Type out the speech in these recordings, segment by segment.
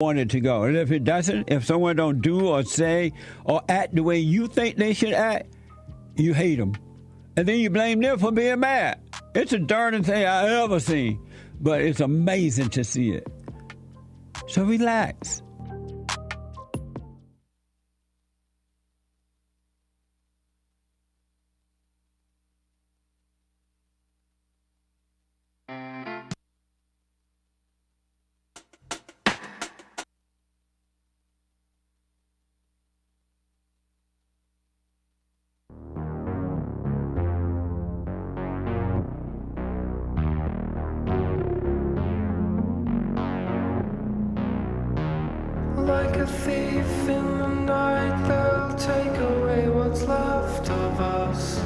want it to go. And if it doesn't, if someone don't do or say or act the way you think they should act, you hate them. And then you blame them for being mad. It's the darndest thing I ever seen. But it's amazing to see it. So relax. Like a thief in the night, they'll take away what's left of us.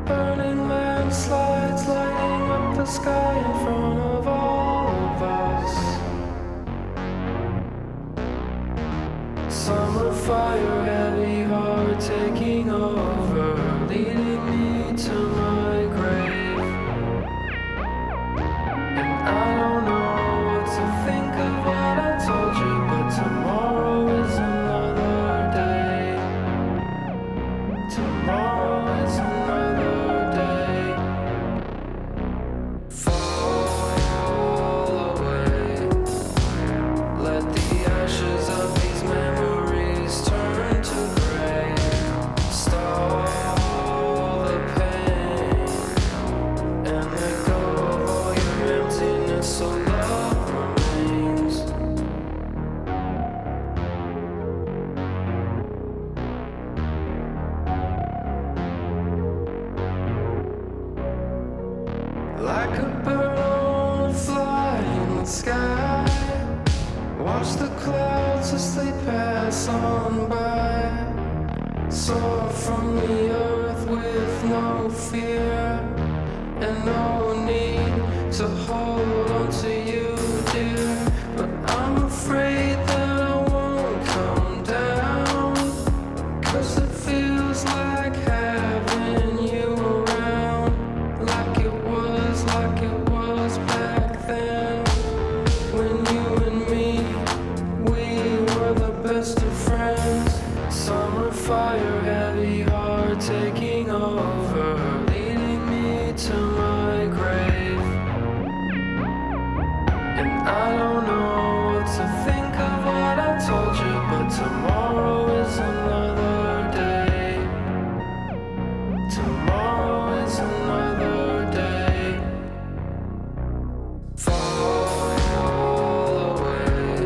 Burning landslides lighting up the sky in front of all of us. Summer fire, heavy heart taking over, leading me to my grave. And I don't know to think of what I told you, but tomorrow is another day. Tomorrow is another day. Fall away. Let the ashes of these memories turn to gray. Stall the pain and let go of all your emptiness. So love remains. Like a bird on a fly in the sky, watch the clouds as they pass on by. Soar from the earth with no fear and no need to hold on to you, dear. But I'm afraid that I won't come down, 'cause it feels like having you around, like it was back then, when you and me, we were the best of friends. Summer fire, heavy heart taking over, leading me to my grave. And I don't know what to think of what I told you, but tomorrow is another day. Tomorrow is another day. Fall away.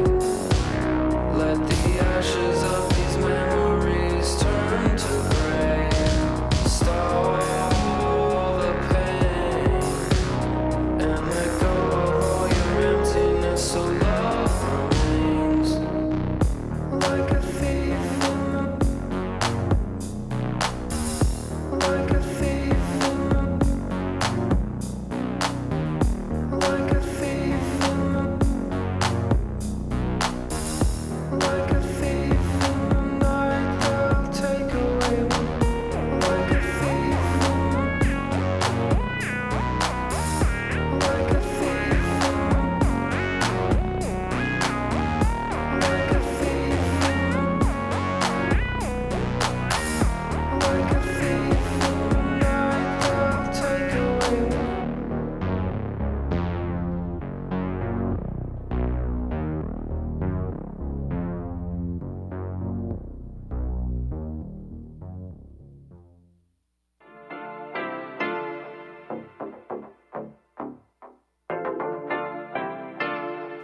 Let the ashes of these memories turn to gray. Stall the pain and let go of all your emptiness. So love remains. Like a thief in the, like a thief in the, like a thief in the, like a thief in the night, they'll take away. Like a thief in the, like a thief in the, like a thief in the, like a thief in the night, they'll take away.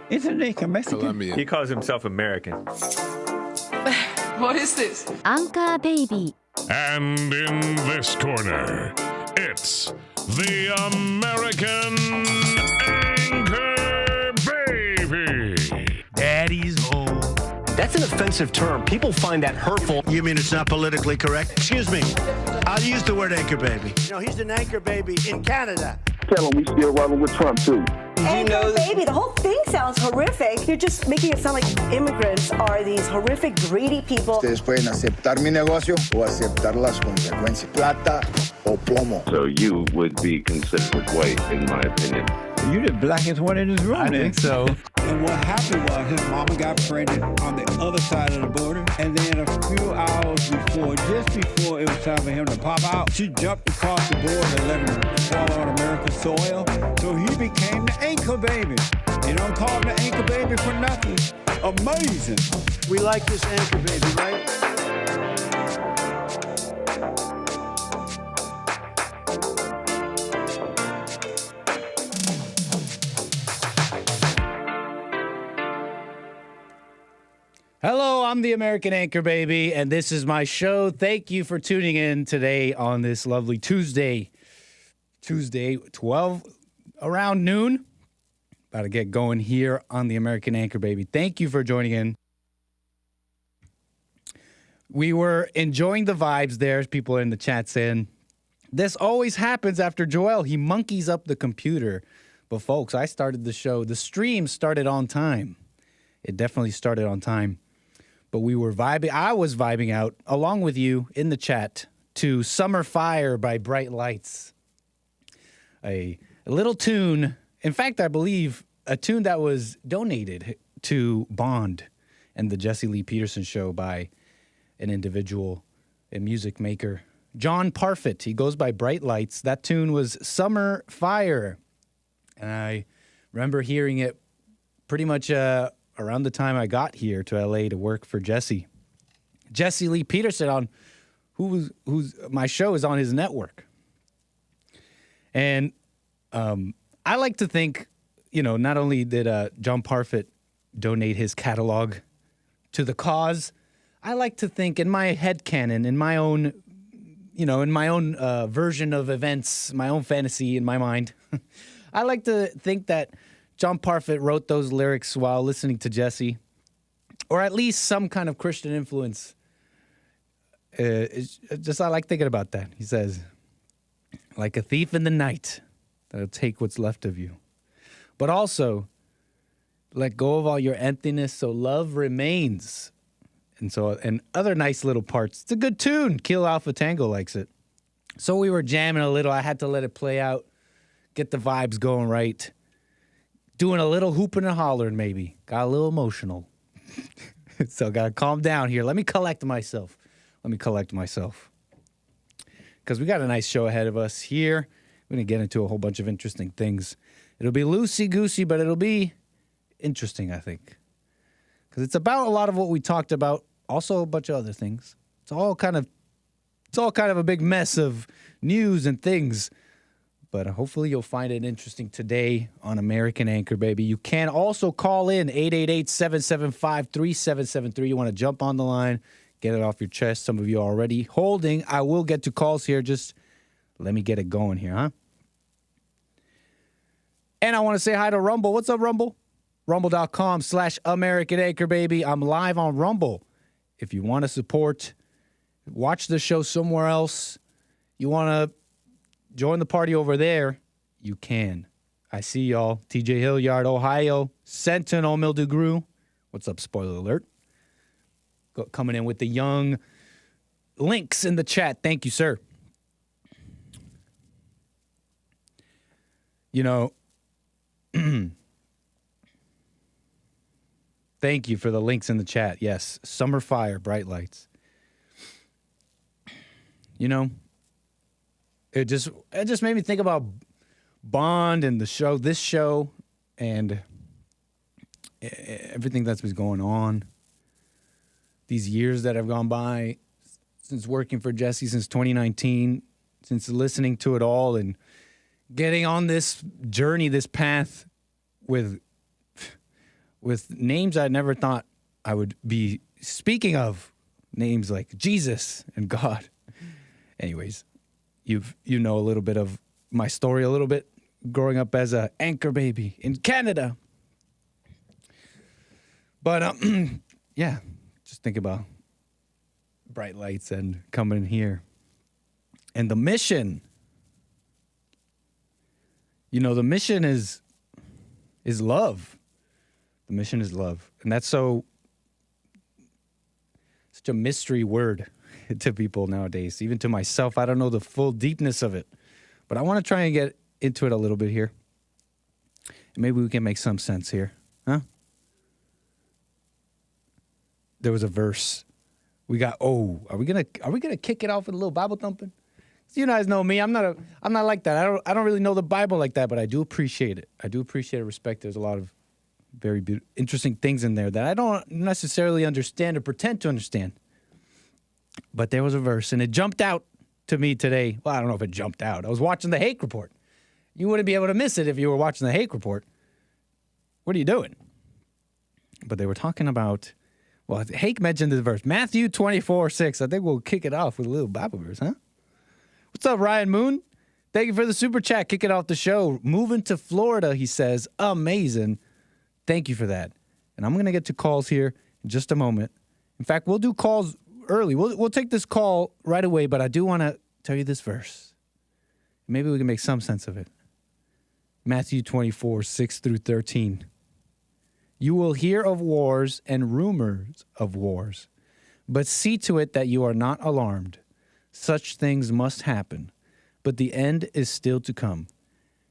Isn't he Mexican? Colombian. He calls himself American. What is this? Anchor Baby. And in this corner, it's the American Anchor Baby. Daddy's home. That's an offensive term. People find that hurtful. You mean it's not politically correct? Excuse me. I'll use the word anchor baby. You know, he's an anchor baby in Canada. Tell him we still rolling with Trump, too. Anchor baby, the whole thing sounds horrific. You're just making it sound like immigrants are these horrific, greedy people. Ustedes pueden aceptar mi negocio o aceptar las consecuencias. Plata o plomo. So you would be considered white, in my opinion. You the blackest one in this room. I think so. And what happened was his mama got pregnant on the other side of the border, and then a few hours before, just before it was time for him to pop out, she jumped across the border and let him fall on American soil. So he became the anchor baby. They don't call him the anchor baby for nothing. Amazing. We like this anchor baby, right? Hello, I'm the American Anchor Baby, and this is my show. Thank you for tuning in today on this lovely Tuesday, 12, around noon. About to get going here on the American Anchor Baby. Thank you for joining in. We were enjoying the vibes there, as people in the chat saying, this always happens after Joel. He monkeys up the computer. But folks, I started the show. The stream started on time. It definitely started on time. But we were vibing. I was vibing out, along with you in the chat, to Summer Fire by Bright Lights. A little tune. In fact, I believe a tune that was donated to Bond and the Jesse Lee Peterson show by an individual, a music maker, John Parfit. He goes by Bright Lights. That tune was Summer Fire. And I remember hearing it pretty much around the time I got here to LA to work for Jesse Lee Peterson, who's my show is on his network. And I like to think, not only did John Parfit donate his catalog to the cause, I like to think in my headcanon, in my own, version of events, my own fantasy in my mind, I like to think that John Parfit wrote those lyrics while listening to Jesse, or at least some kind of Christian influence. I like thinking about that. He says, like a thief in the night, that'll take what's left of you. But also, let go of all your emptiness so love remains. And other nice little parts. It's a good tune. Kill Alpha Tango likes it. So we were jamming a little. I had to let it play out, get the vibes going right. Doing a little hooping and hollering, maybe. Got a little emotional. So got to calm down here. Let me collect myself. Because we got a nice show ahead of us here. We're going to get into a whole bunch of interesting things. It'll be loosey-goosey, but it'll be interesting, I think. Because it's about a lot of what we talked about. Also a bunch of other things. It's all kind of a big mess of news and things. But hopefully you'll find it interesting today on American Anchor Baby. You can also call in 888-775-3773. You want to jump on the line, get it off your chest. Some of you are already holding. I will get to calls here. Just let me get it going here, huh? And I want to say hi to Rumble. What's up, Rumble? Rumble.com/American Anchor Baby. I'm live on Rumble. If you want to support, watch the show somewhere else, you want to join the party over there, you can. I see y'all. TJ Hilliard, Ohio. Sentinel Mildegrew. What's up, spoiler alert? Coming in with the young links in the chat. Thank you, sir. Thank you for the links in the chat. Yes, Summer Fire, Bright Lights. It just made me think about Bond and this show, and everything that's been going on. These years that have gone by since working for Jesse, since 2019, since listening to it all and getting on this journey, this path with names I never thought I would be speaking of. Names like Jesus and God. Anyways. You know a little bit of my story a little bit, growing up as an anchor baby in Canada. But, yeah, just think about Bright Lights and coming here. And the mission. The mission is love. The mission is love. And that's such a mystery word to people nowadays, even to myself. I don't know the full deepness of it, but I want to try and get into it a little bit here. Maybe we can make some sense here, huh? There was a verse. Are we gonna kick it off with a little Bible thumping? You guys know me. I'm not like that. I don't really know the Bible like that, but I do appreciate it. I do appreciate and respect. There's a lot of very interesting things in there that I don't necessarily understand or pretend to understand. But there was a verse, and it jumped out to me today. Well, I don't know if it jumped out. I was watching the Hake Report. You wouldn't be able to miss it if you were watching the Hake Report. What are you doing? But they were talking about, well, Hake mentioned this verse, Matthew 24:6. I think we'll kick it off with a little Bible verse, huh? What's up, Ryan Moon? Thank you for the super chat. Kicking off the show. Moving to Florida, he says. Amazing. Thank you for that. And I'm going to get to calls here in just a moment. In fact, we'll do calls early. We'll take this call right away, but I do want to tell you this verse. Maybe we can make some sense of it. Matthew 24:6-13. You will hear of wars and rumors of wars, but see to it that you are not alarmed. Such things must happen, but the end is still to come.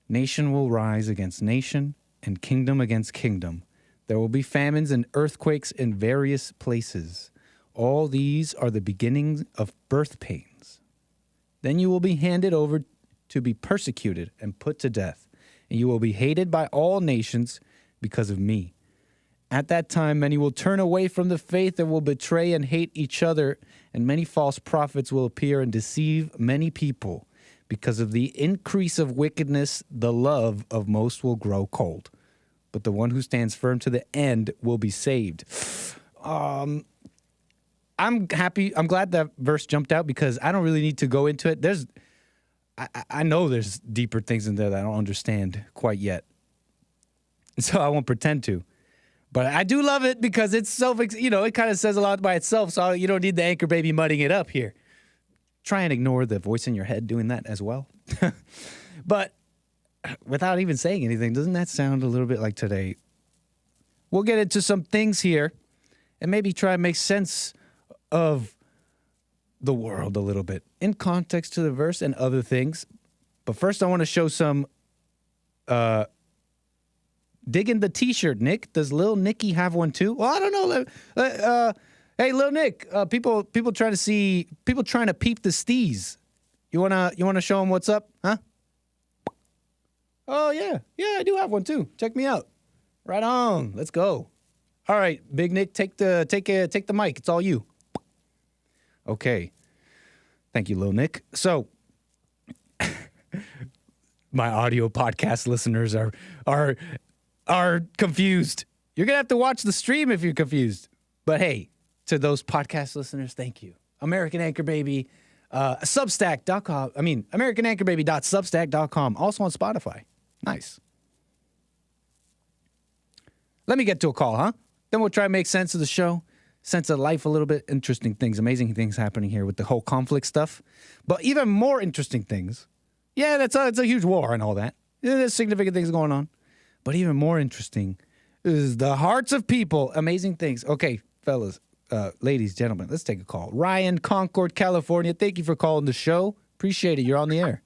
Nation will rise against nation, and kingdom against kingdom. There will be famines and earthquakes in various places. All these are the beginnings of birth pains. Then you will be handed over to be persecuted and put to death, and you will be hated by all nations because of me. At that time, many will turn away from the faith and will betray and hate each other, and many false prophets will appear and deceive many people. Because of the increase of wickedness, the love of most will grow cold. But the one who stands firm to the end will be saved. I'm happy. I'm glad that verse jumped out because I don't really need to go into it. I know there's deeper things in there that I don't understand quite yet. So I won't pretend to. But I do love it because it's it kind of says a lot by itself. So you don't need the anchor baby mudding it up here. Try and ignore the voice in your head doing that as well. But without even saying anything, doesn't that sound a little bit like today? We'll get into some things here and maybe try and make sense of the world a little bit in context to the verse and other things. But first, I want to show some digging the T-shirt. Nick, does Lil Nicky have one too? Well, I don't know. Hey, Lil Nick, people trying to peep the steez. You wanna show them what's up, huh? Oh yeah, I do have one too. Check me out. Right on. Let's go. All right, Big Nick, take the mic. It's all you. Okay. Thank you, Lil Nick. So, my audio podcast listeners are confused. You're gonna have to watch the stream if you're confused. But hey, to those podcast listeners, thank you. American Anchor Baby, Substack.com. AmericanAnchorBaby.substack.com. Also on Spotify. Nice. Let me get to a call, huh? Then we'll try to make sense of the show, sense of life a little bit. Interesting things, amazing things happening here with the whole conflict stuff. But even more interesting things. Yeah, it's a huge war and all that. Yeah, there's significant things going on. But even more interesting is the hearts of people. Amazing things. Okay, fellas, ladies, gentlemen, let's take a call. Ryan, Concord, California. Thank you for calling the show. Appreciate it. You're on the air.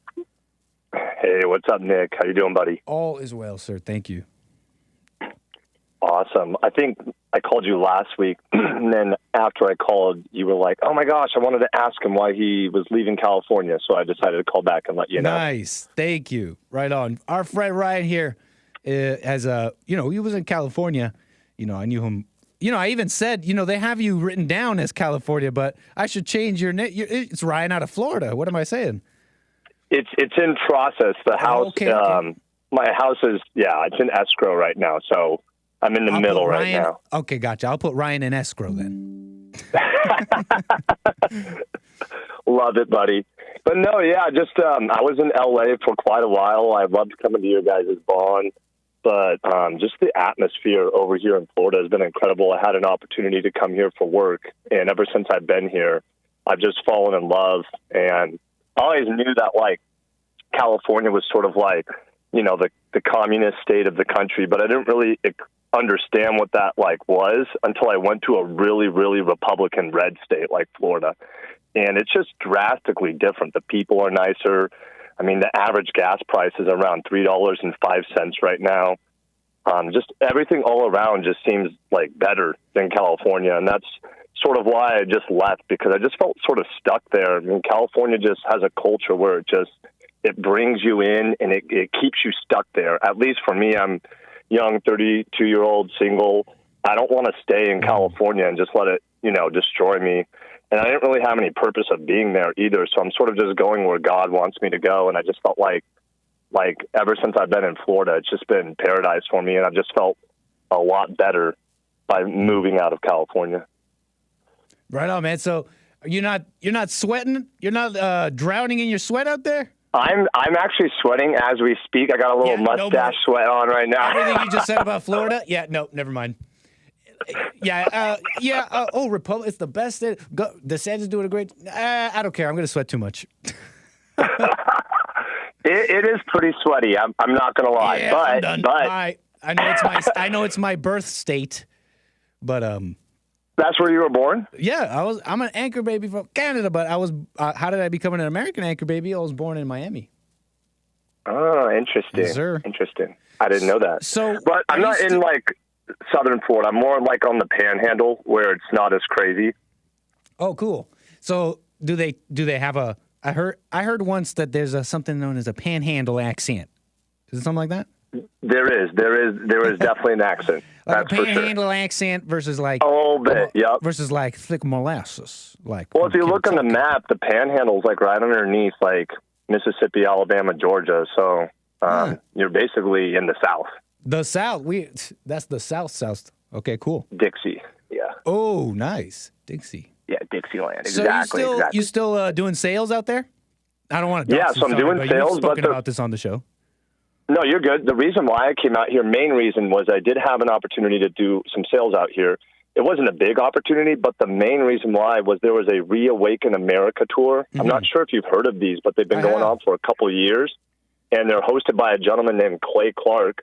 Hey, what's up, Nick? How you doing, buddy? All is well, sir. Thank you. Awesome. I think I called you last week, and then after I called, you were like, oh, my gosh, I wanted to ask him why he was leaving California, so I decided to call back and let you know. Nice. Thank you. Right on. Our friend Ryan here has he was in California. I knew him. I even said, they have you written down as California, but I should change your name. It's Ryan out of Florida. What am I saying? It's in process. The house, okay. My house is, it's in escrow right now, so I'm in the middle right now. Okay, gotcha. I'll put Ryan in escrow then. Love it, buddy. But no, just I was in L.A. for quite a while. I loved coming to your guys' barn. But just the atmosphere over here in Florida has been incredible. I had an opportunity to come here for work, and ever since I've been here, I've just fallen in love. And I always knew that, California was sort of the communist state of the country, but I didn't really understand what that, was until I went to a really, really Republican red state like Florida. And it's just drastically different. The people are nicer. I mean, the average gas price is around $3.05 right now. Just everything all around just seems like better than California. And that's sort of why I just left, because I just felt sort of stuck there. I mean, California just has a culture where it brings you in and it keeps you stuck there. At least for me, I'm young, 32-year-old, single. I don't want to stay in California and just let it, destroy me. And I didn't really have any purpose of being there either. So I'm sort of just going where God wants me to go. And I just felt like ever since I've been in Florida, it's just been paradise for me. And I've just felt a lot better by moving out of California. Right on, man. So you're not sweating? You're not drowning in your sweat out there? I'm actually sweating as we speak. I got a little mustache sweat on right now. Everything you just said about Florida? Yeah, no, never mind. Republic, it's the best state. DeSantis doing a great. I don't care. I'm going to sweat too much. It is pretty sweaty. I'm not going to lie. Yeah, but I know it's my birth state, but that's where you were born? Yeah, I'm an anchor baby from Canada, but I was. How did I become an American anchor baby? I was born in Miami. Oh, interesting. Yes, sir. Interesting. I didn't know that. So, but I'm not in Southern Florida. I'm more like on the Panhandle where it's not as crazy. Oh, cool. So do they have a? I heard once that there's something known as a Panhandle accent. Is it something like that? There is definitely an accent. Like that's a for sure. Panhandle accent versus like a little bit, yep. Versus like thick molasses. Well, if you look on the map, the Panhandle's like right underneath like Mississippi, Alabama, Georgia. So you're basically in the South. The South. That's the South. Okay, cool. Dixie. Yeah. Oh, nice. Dixie. Yeah, Dixieland. So exactly. you still doing sales out there? I don't want to. Yeah, so I'm doing sales. You've spoken about this on the show. No, you're good. The reason why I came out here, main reason was I did have an opportunity to do some sales out here. It wasn't a big opportunity, but the main reason why was there was a Reawaken America tour. Mm-hmm. I'm not sure if you've heard of these, but they've been going on for a couple of years, and they're hosted by a gentleman named Clay Clark.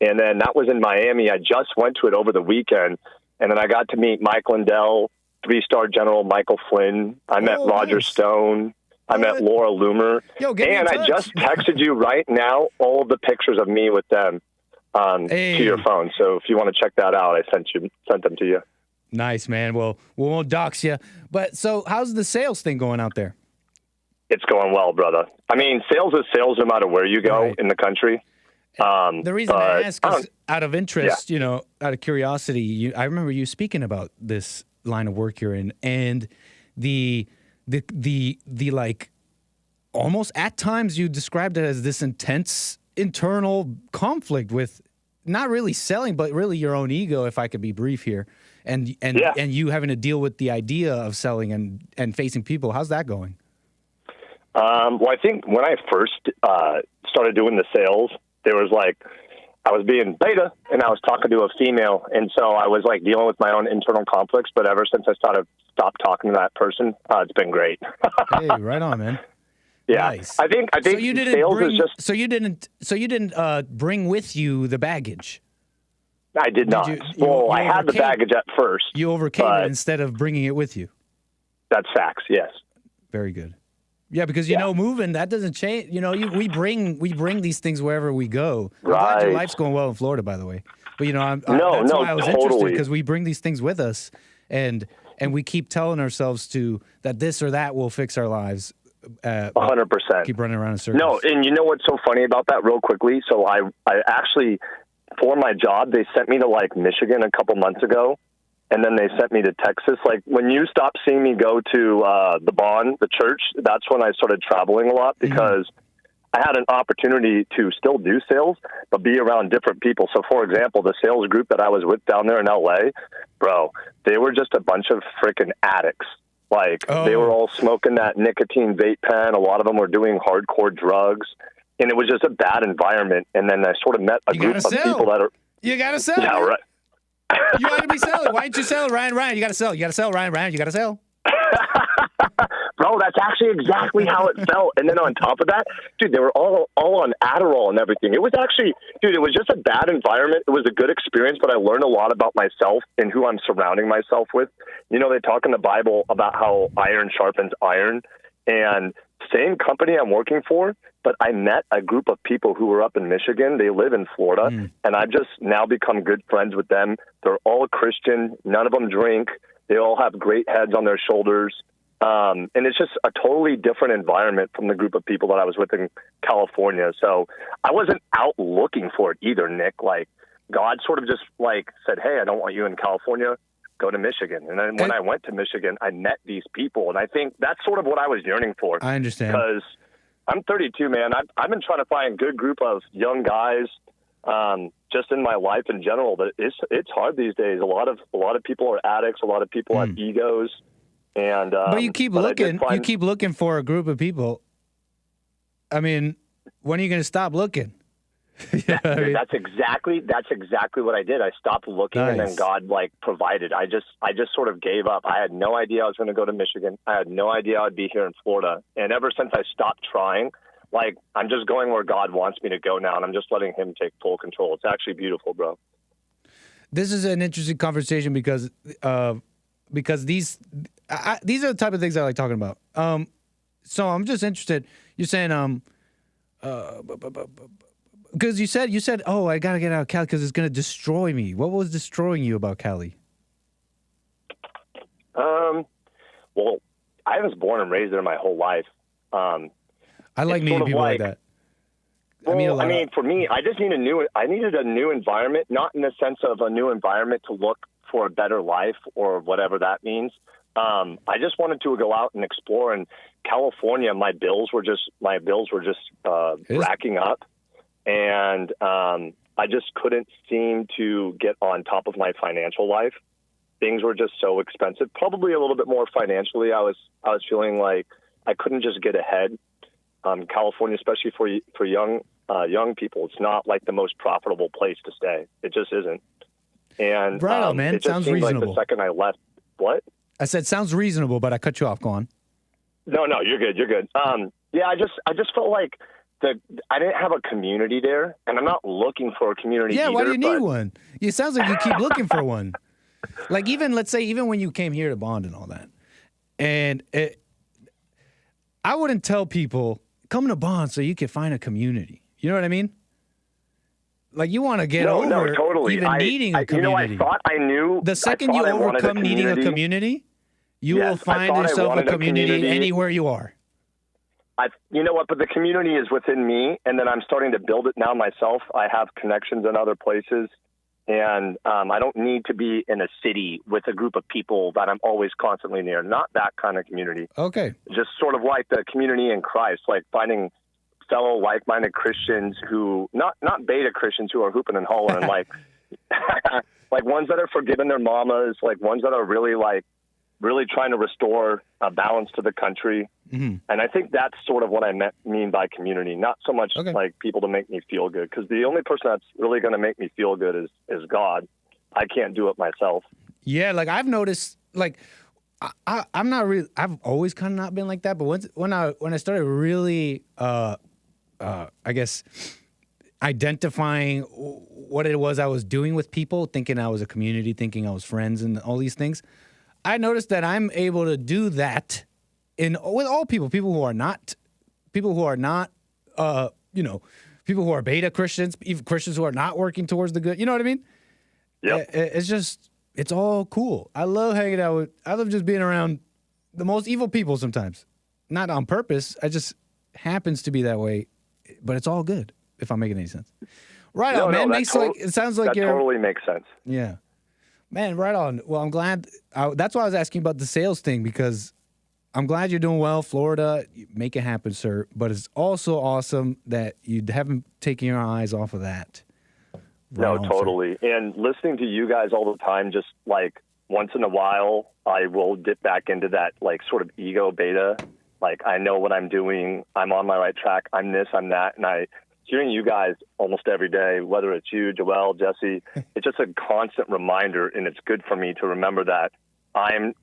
And then that was in Miami. I just went to it over the weekend, and then I got to meet Mike Lindell, 3-star General Michael Flynn. I met Roger Stone. I met Laura Loomer. And I just texted you right now all of the pictures of me with them to your phone. So if you want to check that out, I sent them to you. Nice, man. Well, we won't dox you. But so how's the sales thing going out there? It's going well, brother. I mean, sales is sales no matter where you go in the country. The reason I ask is out of interest, out of curiosity. I remember you speaking about this line of work you're in, and the like almost at times you described it as this intense internal conflict with not really selling, but really your own ego, if I could be brief here, and you having to deal with the idea of selling and facing people. How's that going? Well, I think when I first started doing the sales, there was I was being beta and I was talking to a female. And so I was dealing with my own internal conflicts. But ever since I stopped talking to that person, it's been great. Hey, right on, man. Yeah. Nice. I think so you didn't sales is just. So you didn't bring with you the baggage. I did not. I had the baggage at first. You overcame it instead of bringing it with you. That's facts. Yes. Very good. Yeah, because moving, that doesn't change. We bring these things wherever we go. I'm glad your life's going well in Florida, by the way. But that's why I was interested, because we bring these things with us, and we keep telling ourselves that this or that will fix our lives. 100%. Keep running around in circles. No, and you know what's so funny about that? Real quickly, so I actually, for my job, they sent me to Michigan a couple months ago. And then they sent me to Texas. When you stopped seeing me go to the church, that's when I started traveling a lot, because I had an opportunity to still do sales, but be around different people. So, for example, the sales group that I was with down there in L.A., bro, they were just a bunch of freaking addicts. They were all smoking that nicotine vape pen. A lot of them were doing hardcore drugs. And it was just a bad environment. And then I sort of met a group of people that are... You got to sell. Yeah, right. You ought to be selling. Why didn't you sell, Ryan? You got to sell. You got to sell, Ryan. You got to sell. Bro, that's actually exactly how it felt. And then on top of that, dude, they were all on Adderall and everything. It was actually, dude, it was just a bad environment. It was a good experience, but I learned a lot about myself and who I'm surrounding myself with. They talk in the Bible about how iron sharpens iron. And same company I'm working for, but I met a group of people who were up in Michigan. They live in Florida, and I've just now become good friends with them. They're all Christian. None of them drink. They all have great heads on their shoulders. And it's just a totally different environment from the group of people that I was with in California. So I wasn't out looking for it either, Nick. Like, God sort of just like said, hey, I don't want you in California. Go to Michigan. And then when I went to Michigan, I met these people. And I think that's sort of what I was yearning for. I understand. Because I'm 32, man. I've been trying to find a good group of young guys just in my life in general. But it's hard these days. A lot of people are addicts. A lot of people have egos. And but you keep looking. You keep looking for a group of people. I mean, when are you going to stop looking? That's exactly what I did. I stopped looking, and then God like provided. I just sort of gave up. I had no idea I was going to go to Michigan. I had no idea I'd be here in Florida. And ever since I stopped trying, like, I'm just going where God wants me to go now, and I'm just letting Him take full control. It's actually beautiful, bro. This is an interesting conversation because these are the type of things I like talking about. So I'm just interested. You're saying because you said, oh, I got to get out of Cali because it's going to destroy me. What was destroying you about Cali? Well, I was born and raised there my whole life. I like meeting people like that. Well, I mean, for me, I needed a new environment, not in the sense of a new environment to look for a better life or whatever that means. I just wanted to go out and explore. In California, my bills were just racking up. And I just couldn't seem to get on top of my financial life. Things were just so expensive. Probably a little bit more financially. I was feeling like I couldn't just get ahead. California, especially for young people, it's not like the most profitable place to stay. It just isn't. And right on, man. It just sounds seemed reasonable. like the second I left, what? I said sounds reasonable, but I cut you off. Go on. No, you're good. You're good. Yeah, I just felt like I didn't have a community there, and I'm not looking for a community. Yeah, either, why do you need one? It sounds like you keep looking for one. Like let's say when you came here to Bond and all that, and I wouldn't tell people come to Bond so you can find a community. You know what I mean? Like you want to get over totally. even needing a community. I thought I knew. The second you overcome needing a community, you will find yourself a community anywhere you are. You know what? But the community is within me, and then I'm starting to build it now myself. I have connections in other places, and I don't need to be in a city with a group of people that I'm always constantly near. Not that kind of community. Okay. Just sort of like the community in Christ, like finding fellow like-minded Christians who, not beta Christians who are hooping and hollering, like ones that are forgiving their mamas, like ones that are really trying to restore a balance to the country. Mm-hmm. And I think that's sort of what I mean by community, not so much like people to make me feel good, because the only person that's really going to make me feel good is God. I can't do it myself. Yeah, like I've noticed, like I'm not really. I've always kind of not been like that, but when I started really, I guess, identifying what it was I was doing with people, thinking I was a community, thinking I was friends, and all these things, I noticed that I'm able to do that with all people who are not, people who are beta Christians, even Christians who are not working towards the good. You know what I mean? Yeah. It's all cool. I love hanging out I love just being around the most evil people sometimes. Not on purpose. It just happens to be that way, but it's all good, if I'm making any sense. Right on, man. It sounds like that totally makes sense. Yeah. Man, right on. Well, I'm glad. That's why I was asking about the sales thing, because I'm glad you're doing well. Florida, make it happen, sir. But it's also awesome that you haven't taken your eyes off of that. No, totally. And listening to you guys all the time, just like once in a while, I will dip back into that like sort of ego beta. Like I know what I'm doing. I'm on my right track. I'm this, I'm that. And hearing you guys almost every day, whether it's you, Joel, Jesse, it's just a constant reminder, and it's good for me to remember that I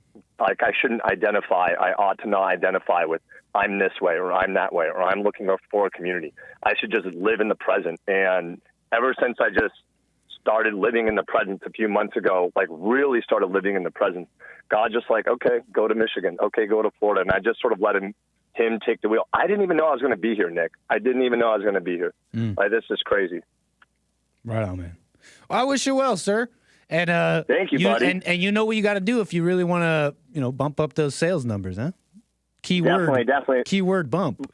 shouldn't identify. I ought to not identify with I'm this way or I'm that way or I'm looking for a community. I should just live in the present. And ever since I just started living in the present a few months ago, like really started living in the present, God just like, okay, go to Michigan. Okay, go to Florida. And I just sort of let him him take the wheel. I didn't even know I was going to be here, Nick. I didn't even know I was going to be here. Like, this is crazy. Right on, man. Well, I wish you well, sir. And thank you, buddy. And you know what you got to do if you really want to, bump up those sales numbers, huh? Keyword, definitely. Keyword bump.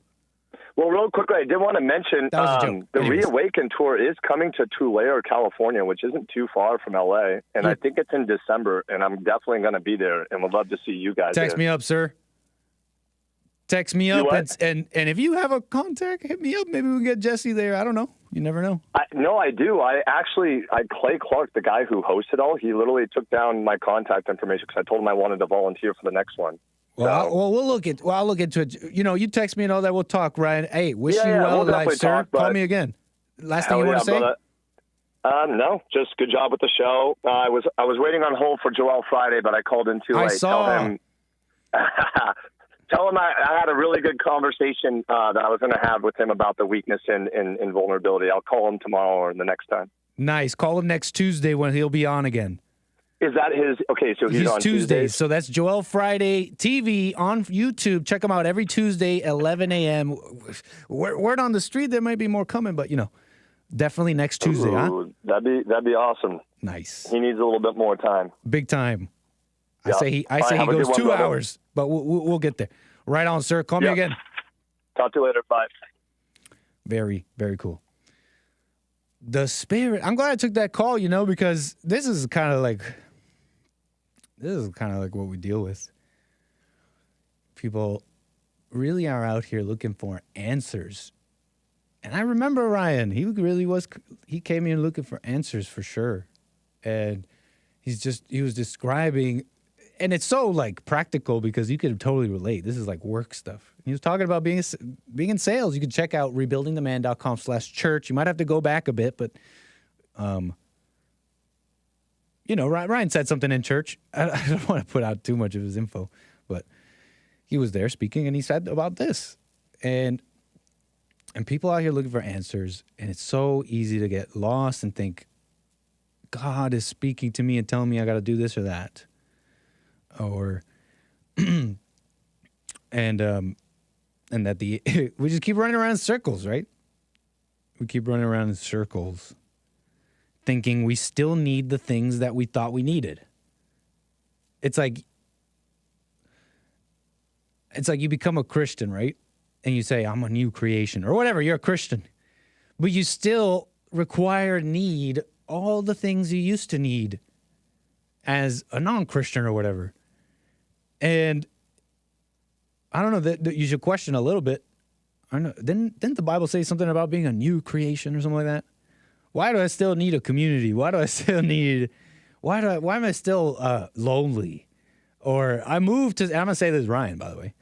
Well, real quickly, I did want to mention the Reawaken tour is coming to Tulare, California, which isn't too far from LA, and I think it's in December, and I'm definitely going to be there, and would love to see you guys. Text me up, sir. Text me up, and if you have a contact, hit me up. Maybe we can get Jesse there. I don't know. You never know. No, I do. Clay Clark, the guy who hosted all, he literally took down my contact information because I told him I wanted to volunteer for the next one. Well, I'll look into it. You text me and all that. We'll talk, Ryan. Hey, wish you well in life, sir. Call me again. Last thing you want to say? No, just good job with the show. I was waiting on hold for Joel Friday, but I called in too late. Tell him I had a really good conversation that I was going to have with him about the weakness in vulnerability. I'll call him tomorrow or the next time. Nice. Call him next Tuesday when he'll be on again. Is that his? Okay, so he's on Tuesdays. So that's Joel Friday TV on YouTube. Check him out every Tuesday, 11 a.m. Word on the street, there might be more coming, but definitely next Tuesday, huh? That'd be awesome. Nice. He needs a little bit more time. Big time. Yep. I say he goes 2 hours, but we'll get there. Right on, sir. Call me again. Talk to you later. Bye. Very, very cool. The spirit. I'm glad I took that call, because this is kind of like what we deal with. People really are out here looking for answers. And I remember Ryan, he came in looking for answers for sure. And he was describing, and it's so like practical because you could totally relate. This is like work stuff. He was talking about being in sales. You can check out rebuildingtheman.com/church. You might have to go back a bit, but Ryan said something in church. I don't want to put out too much of his info, but he was there speaking, and he said about this. And people out here looking for answers, and it's so easy to get lost and think, God is speaking to me and telling me I got to do this or that. Or, and that we just keep running around in circles, right? We keep running around in circles thinking we still need the things that we thought we needed. It's like you become a Christian, right? And you say, I'm a new creation or whatever. You're a Christian. But you still need all the things you used to need as a non-Christian or whatever. And I don't know, that you should question a little bit. I don't know, didn't the Bible say something about being a new creation or something like that? Why do I still need a community? Why am I still lonely? Or I moved to, I'm going to say this is Ryan, by the way.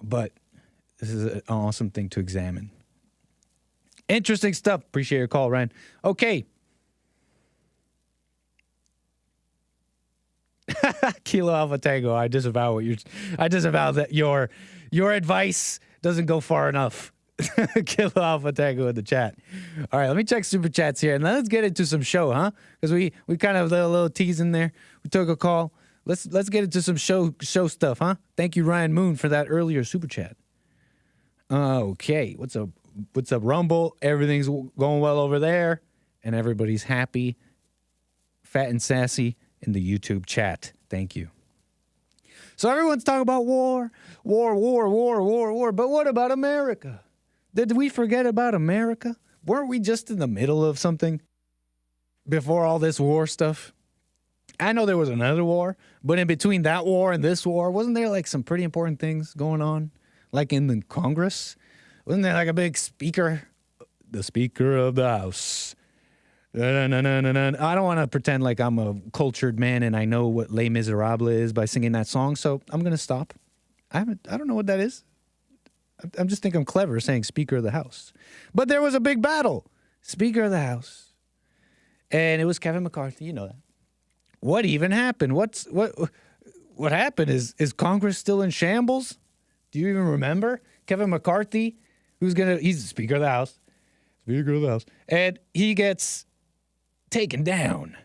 But this is an awesome thing to examine. Interesting stuff. Appreciate your call, Ryan. Okay. Kilo Alpha Tango. I disavow that your advice doesn't go far enough. Kilo Alpha Tango in the chat. All right, let me check super chats here and let's get into some show, huh? Because we kind of a little tease in there. We took a call. Let's get into some show stuff, huh? Thank you, Ryan Moon, for that earlier super chat. Okay, what's up, Rumble? Everything's going well over there, and everybody's happy, fat and sassy in the YouTube chat. Thank you. So everyone's talking about war. But what about America? Did we forget about America? Weren't we just in the middle of something before all this war stuff? I know there was another war, but in between that war and this war, wasn't there like some pretty important things going on? Like in the Congress? Wasn't there like a big speaker? The Speaker of the House. I don't want to pretend like I'm a cultured man and I know what Les Miserables is by singing that song, so I'm going to stop. I don't know what that is. I'm just think I'm clever saying Speaker of the House. But there was a big battle. Speaker of the House. And it was Kevin McCarthy, you know that. What even happened? What happened? Is Congress still in shambles? Do you even remember? Kevin McCarthy, he's the Speaker of the House. Speaker of the House. And he gets taken down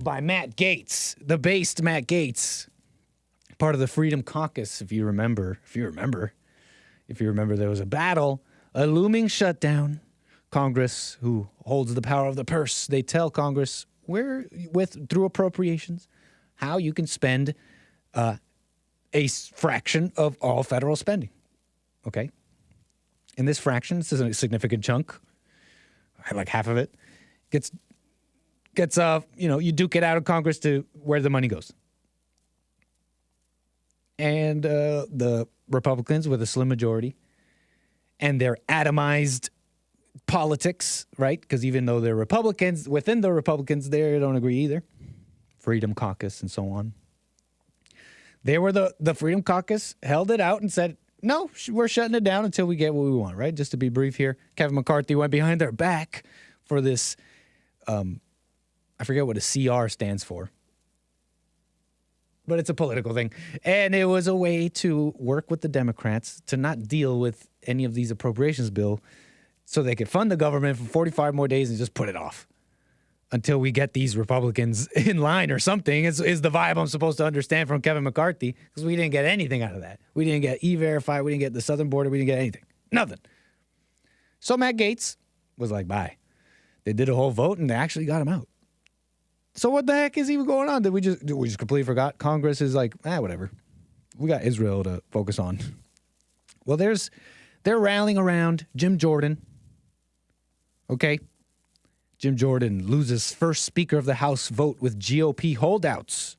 by Matt Gaetz, the based Matt Gaetz, part of the Freedom Caucus, if you remember, there was a battle, a looming shutdown. Congress, who holds the power of the purse, they tell Congress through appropriations how you can spend a fraction of all federal spending. Okay? And this fraction, this is a significant chunk, like half of it, gets you duke it out of Congress to where the money goes. And the Republicans with a slim majority and their atomized politics, right? Because even though they're Republicans, within the Republicans, they don't agree either. Freedom Caucus and so on. They were the Freedom Caucus, held it out and said, no, we're shutting it down until we get what we want, right? Just to be brief here, Kevin McCarthy went behind their back for this, I forget what a CR stands for, but it's a political thing. And it was a way to work with the Democrats to not deal with any of these appropriations bill so they could fund the government for 45 more days and just put it off until we get these Republicans in line or something, is the vibe I'm supposed to understand from Kevin McCarthy, because we didn't get anything out of that. We didn't get E-Verify, we didn't get the southern border, we didn't get anything. Nothing. So Matt Gaetz was like, bye. They did a whole vote and they actually got him out. So what the heck is even going on? Did we just completely forgot? Congress is like, whatever. We got Israel to focus on. Well, they're rallying around Jim Jordan. Okay? Jim Jordan loses first Speaker of the House vote with GOP holdouts.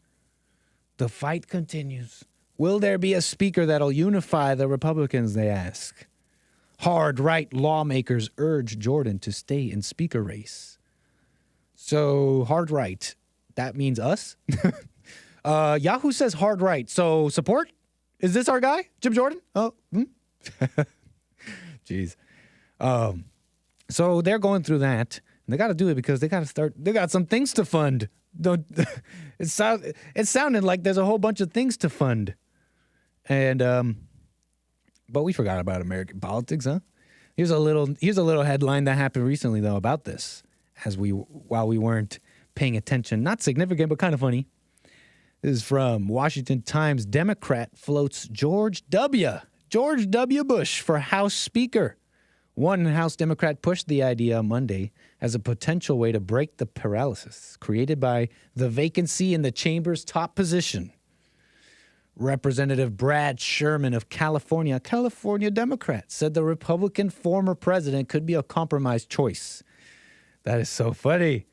The fight continues. Will there be a speaker that'll unify the Republicans, they ask. Hard right lawmakers urge Jordan to stay in speaker race. So hard right, that means us? Yahoo says hard right. So support? Is this our guy, Jim Jordan? Oh, jeez. So they're going through that. And they got to do it because they got some things to fund. It sounded like there's a whole bunch of things to fund. And, but we forgot about American politics, huh? Here's a little headline that happened recently, though, about this, while we weren't paying attention. Not significant, but kind of funny. This is from Washington Times. Democrat floats George W. Bush for House Speaker. One House Democrat pushed the idea on Monday as a potential way to break the paralysis created by the vacancy in the chamber's top position. Representative Brad Sherman of California Democrat, said the Republican former president could be a compromise choice. That is so funny.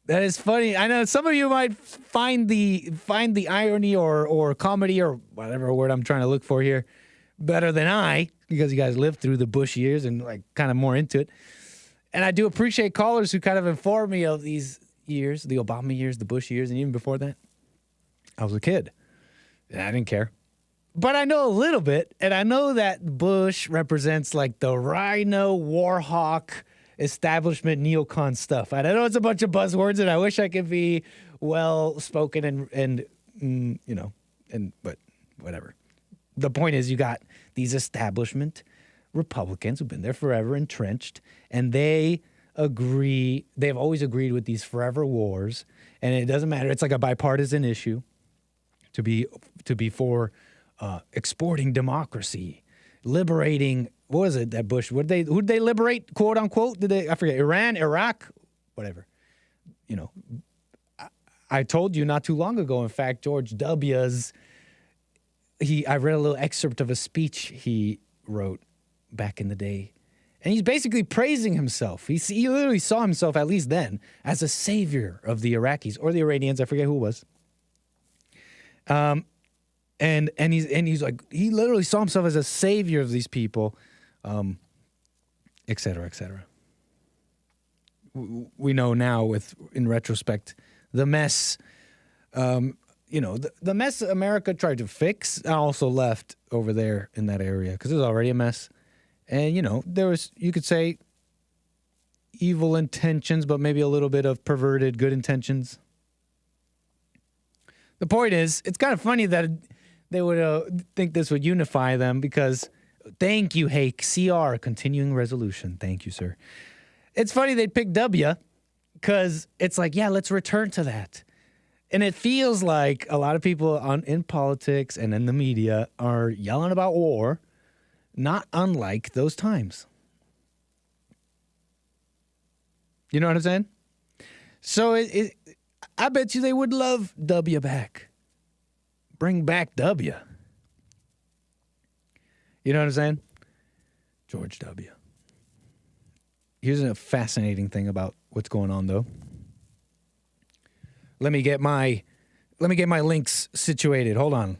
That is funny. I know some of you might find the irony or comedy or whatever word I'm trying to look for here better than I, because you guys lived through the Bush years and like kind of more into it. And I do appreciate callers who kind of inform me of these years, the Obama years, the Bush years, and even before that. I was a kid and I didn't care. But I know a little bit, and I know that Bush represents like the rhino, warhawk, establishment, neocon stuff. And I know it's a bunch of buzzwords, and I wish I could be well-spoken but whatever. The point is, you got these establishment Republicans who've been there forever, entrenched, and they agree. They've always agreed with these forever wars, and it doesn't matter. It's like a bipartisan issue to be for exporting democracy, liberating. What was it that Bush? Who'd they liberate? Quote unquote. I forget. Iran, Iraq, whatever. You know, I told you not too long ago. In fact, George W.'s. I read a little excerpt of a speech he wrote back in the day, and he's basically praising himself. He literally saw himself, at least then, as a savior of the Iraqis or the Iranians. I forget who it was. And he's like, he literally saw himself as a savior of these people, et cetera, et cetera. We know now, in retrospect, the mess. The mess America tried to fix also left over there in that area because it was already a mess. And, there was, you could say, evil intentions, but maybe a little bit of perverted good intentions. The point is, it's kind of funny that they would think this would unify them because, thank you, Hake, CR, continuing resolution. Thank you, sir. It's funny they'd pick W because it's like, yeah, let's return to that. And it feels like a lot of people in politics and in the media are yelling about war, not unlike those times. You know what I'm saying? So I bet you they would love W back. Bring back W. You know what I'm saying? George W. Here's a fascinating thing about what's going on, though. Let me get my links situated. Hold on.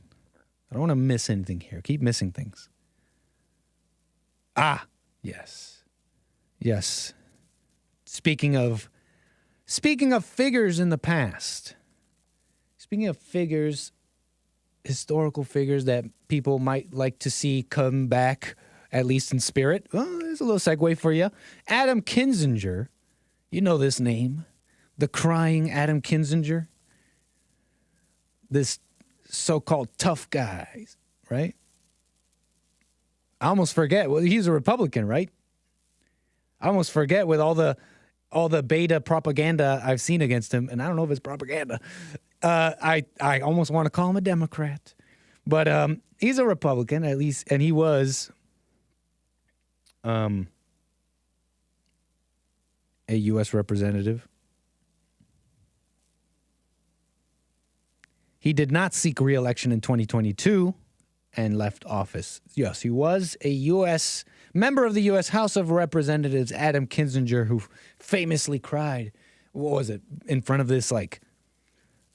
I don't want to miss anything here. Keep missing things. Yes. Speaking of figures in the past. Speaking of figures, historical figures that people might like to see come back, at least in spirit. Well, there's a little segue for you. Adam Kinzinger. You know this name. The crying Adam Kinzinger. This so-called tough guy, right? I almost forget. Well, he's a Republican, right? I almost forget with all the beta propaganda I've seen against him, and I don't know if it's propaganda. I almost want to call him a Democrat. But he's a Republican, at least, and he was a U.S. representative. He did not seek re-election in 2022 and left office. Yes, he was a U.S. member of the U.S. House of Representatives, Adam Kinzinger, who famously cried, what was it, in front of this, like,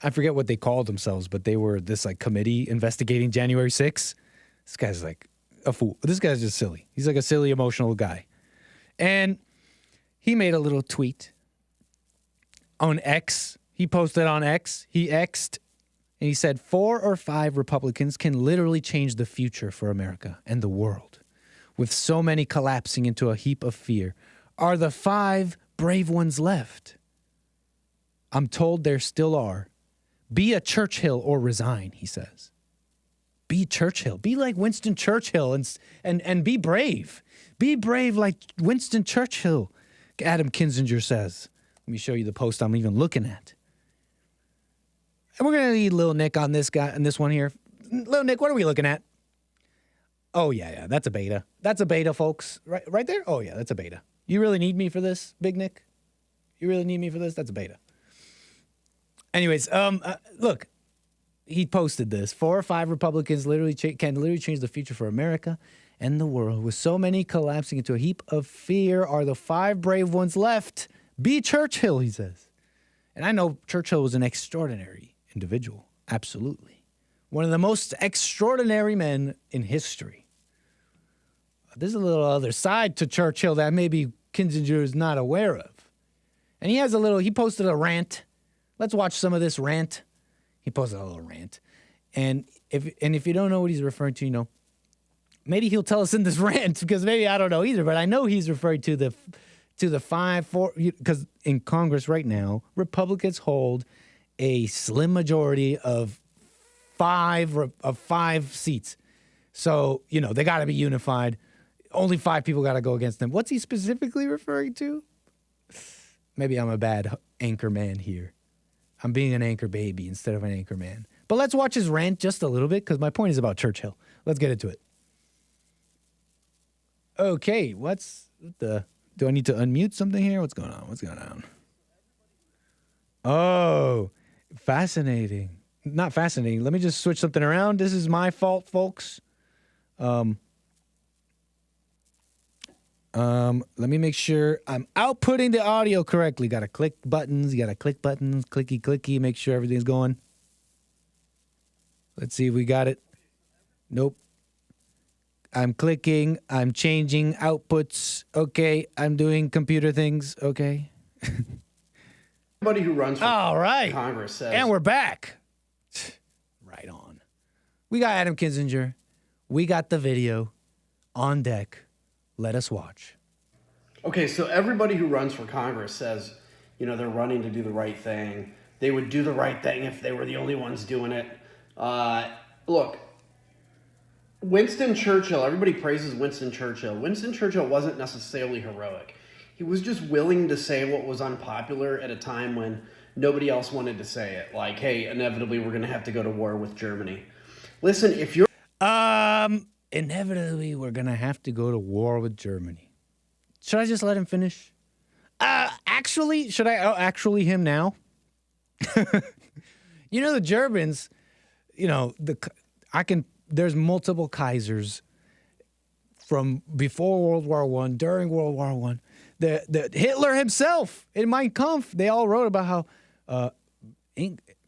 I forget what they called themselves, but they were this, like, committee investigating January 6th. This guy's like a fool. This guy's just silly. He's like a silly, emotional guy. And he made a little tweet on X. He posted on X. He X'd. And he said, 4 or 5 Republicans can literally change the future for America and the world. With so many collapsing into a heap of fear, are the 5 brave ones left? I'm told there still are. Be a Churchill or resign, he says. Be Churchill. Be like Winston Churchill and be brave. Be brave like Winston Churchill, Adam Kinzinger says. Let me show you the post I'm even looking at. And we're going to need Lil Nick on this guy, on this one here. Lil Nick, what are we looking at? Oh, yeah, that's a beta. That's a beta, folks. Right there? Oh, yeah, that's a beta. You really need me for this, Big Nick? You really need me for this? That's a beta. Anyways, look, he posted this. 4 or 5 Republicans can literally change the future for America and the world. With so many collapsing into a heap of fear, are the 5 brave ones left? Be Churchill, he says. And I know Churchill was an extraordinary individual. Absolutely. One of the most extraordinary men in history. There's a little other side to Churchill that maybe Kinzinger is not aware of. And he posted a rant. Let's watch some of this rant. He posted a little rant. And if you don't know what he's referring to, maybe he'll tell us in this rant, because maybe I don't know either, but I know he's referring to the 4, because in Congress right now, Republicans hold a slim majority of 5 seats. So, they got to be unified. Only 5 people got to go against them. What's he specifically referring to? Maybe I'm a bad anchor man here. I'm being an anchor baby instead of an anchor man. But let's watch his rant just a little bit, because my point is about Churchill. Let's get into it. Okay, do I need to unmute something here? What's going on? Oh, fascinating. Not fascinating. Let me just switch something around. This is my fault, folks. Let me make sure I'm outputting the audio correctly. Got to click buttons. You got to click buttons. Clicky, clicky. Make sure everything's going. Let's see if we got it. Nope. I'm clicking. I'm changing outputs. Okay. I'm doing computer things. Okay. Everybody who runs for Congress says. And we're back. Right on. We got Adam Kinzinger. We got the video on deck. Let us watch. Okay, so everybody who runs for Congress says, they're running to do the right thing. They would do the right thing if they were the only ones doing it. Look, Winston Churchill, everybody praises Winston Churchill. Winston Churchill wasn't necessarily heroic. He was just willing to say what was unpopular at a time when Nobody else wanted to say it. Like, hey, inevitably we're going to have to go to war with Germany. Listen, if you're... Inevitably we're going to have to go to war with Germany. Should I just let him finish? Actually, should I actually him now? You know, the Germans, you know, there's multiple Kaisers from before World War I, during World War I. The Hitler himself in Mein Kampf, they all wrote about how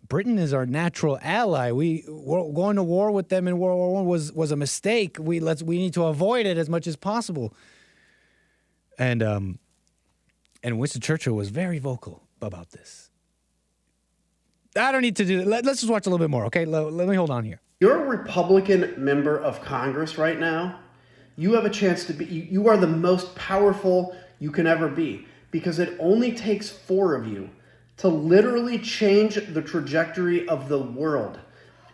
Britain is our natural ally. Going to war with them in World War I was a mistake. We need to avoid it as much as possible. And Winston Churchill was very vocal about this. I don't need to do that. Let's just watch a little bit more, okay? Let me hold on here. You're a Republican member of Congress right now. You have a chance to be, you are the most powerful you can ever be, because it only takes 4 of you to literally change the trajectory of the world.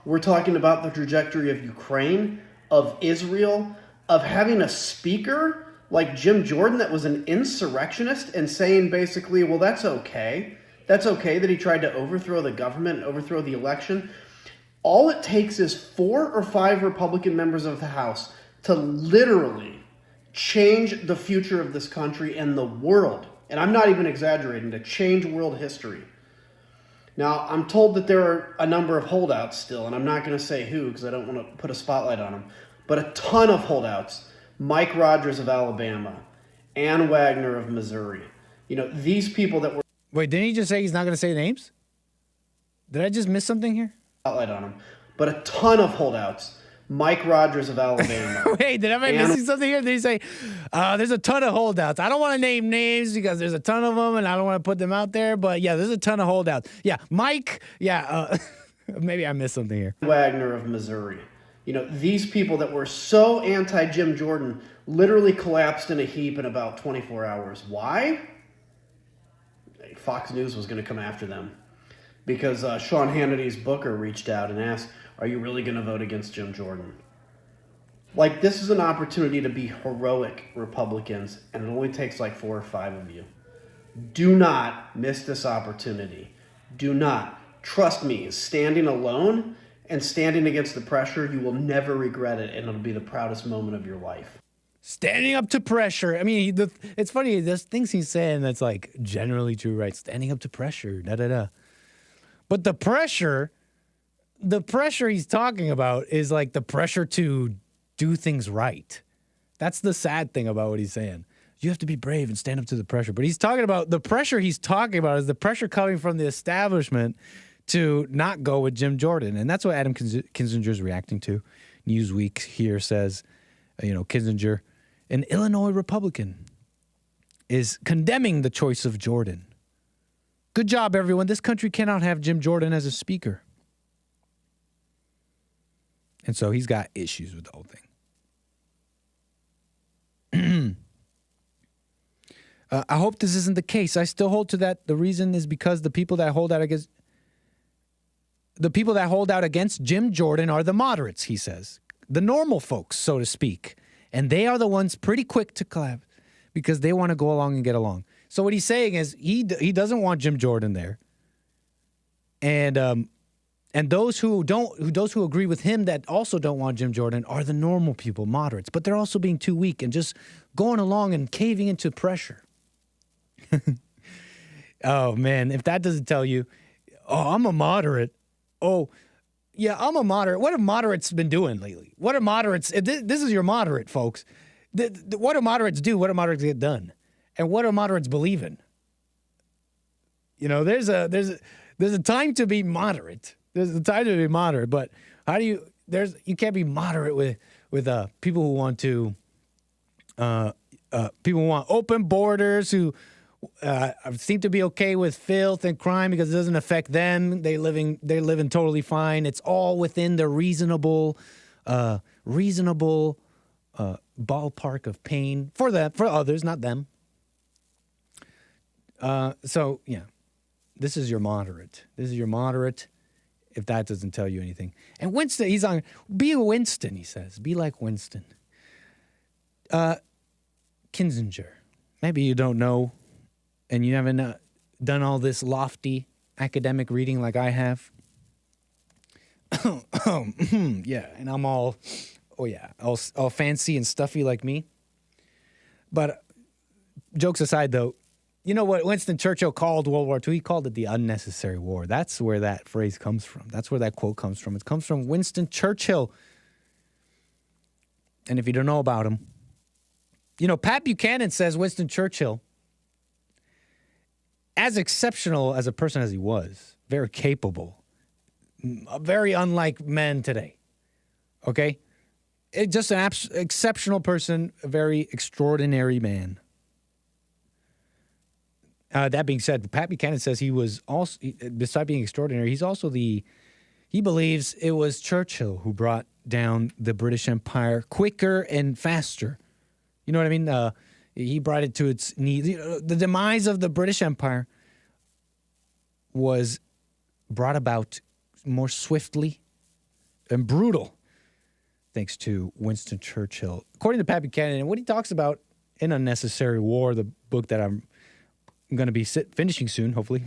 We're talking about the trajectory of Ukraine, of Israel, of having a speaker like Jim Jordan that was an insurrectionist and saying basically, well, that's okay. That's okay that he tried to overthrow the government and overthrow the election. All it takes is 4 or 5 Republican members of the House to literally change the future of this country and the world. And I'm not even exaggerating, to change world history. Now, I'm told that there are a number of holdouts still, and I'm not going to say who because I don't want to put a spotlight on them, but a ton of holdouts. Mike Rogers of Alabama, Ann Wagner of Missouri. You know, these people that were... Wait, didn't he just say he's not going to say names? Did I just miss something here? Spotlight on them, but a ton of holdouts. Mike Rogers of Alabama. Wait, did I missing something here? Did he say, there's a ton of holdouts? I don't want to name names because there's a ton of them and I don't want to put them out there. But yeah, there's a ton of holdouts. Yeah, Mike. Yeah, maybe I missed something here. Wagner of Missouri. You know, these people that were so anti-Jim Jordan literally collapsed in a heap in about 24 hours. Why? Fox News was going to come after them because Sean Hannity's booker reached out and asked, are you really going to vote against Jim Jordan? Like, this is an opportunity to be heroic Republicans, and it only takes like 4 or 5 of you. Do not miss this opportunity. Do not. Trust me, standing alone and standing against the pressure, you will never regret it, and it'll be the proudest moment of your life. Standing up to pressure. I mean, it's funny, there's things he's saying that's like generally true, right? Standing up to pressure, da-da-da. But the pressure he's talking about is like the pressure to do things right. That's the sad thing about what he's saying. You have to be brave and stand up to the pressure. But he's talking about, the pressure he's talking about is the pressure coming from the establishment to not go with Jim Jordan. And that's what Adam Kinzinger's reacting to. Newsweek here says, Kinzinger, an Illinois Republican, is condemning the choice of Jordan. Good job, everyone. This country cannot have Jim Jordan as a speaker. And so he's got issues with the whole thing. I hope this isn't the case. I still hold to that. The reason is because the people that hold out against Jim Jordan are the moderates, he says. The normal folks, so to speak. And they are the ones pretty quick to clap because they want to go along and get along. So what he's saying is he doesn't want Jim Jordan there. And those who agree with him that also don't want Jim Jordan are the normal people, moderates. But they're also being too weak and just going along and caving into pressure. Oh, man, if that doesn't tell you, oh, I'm a moderate. Oh, yeah, I'm a moderate. What have moderates been doing lately? What are moderates? This is your moderate, folks. What do moderates do? What do moderates get done? And what do moderates believe in? There's a time to be moderate. There's a time to be moderate, but you can't be moderate with people who want to people who want open borders, who seem to be okay with filth and crime because it doesn't affect them. They're living totally fine. It's all within the reasonable ballpark of pain for others, not them. So yeah, this is your moderate. If that doesn't tell you anything. And Winston, be Winston, he says. Be like Winston. Kinzinger. Maybe you don't know, and you haven't done all this lofty academic reading like I have. Yeah, and I'm all fancy and stuffy like me. But jokes aside, though, you know what Winston Churchill called World War II? He called it the unnecessary war. That's where that phrase comes from. That's where that quote comes from. It comes from Winston Churchill. And if you don't know about him, you know, Pat Buchanan says Winston Churchill, as exceptional as a person as he was, very capable, very unlike men today, okay? Just an exceptional person, a very extraordinary man. That being said, Pat Buchanan says he was also, besides being extraordinary, he believes it was Churchill who brought down the British Empire quicker and faster. You know what I mean? He brought it to its knees. The demise of the British Empire was brought about more swiftly and brutal thanks to Winston Churchill. According to Pat Buchanan, and what he talks about in Unnecessary War, the book that I'm going to be finishing soon, hopefully.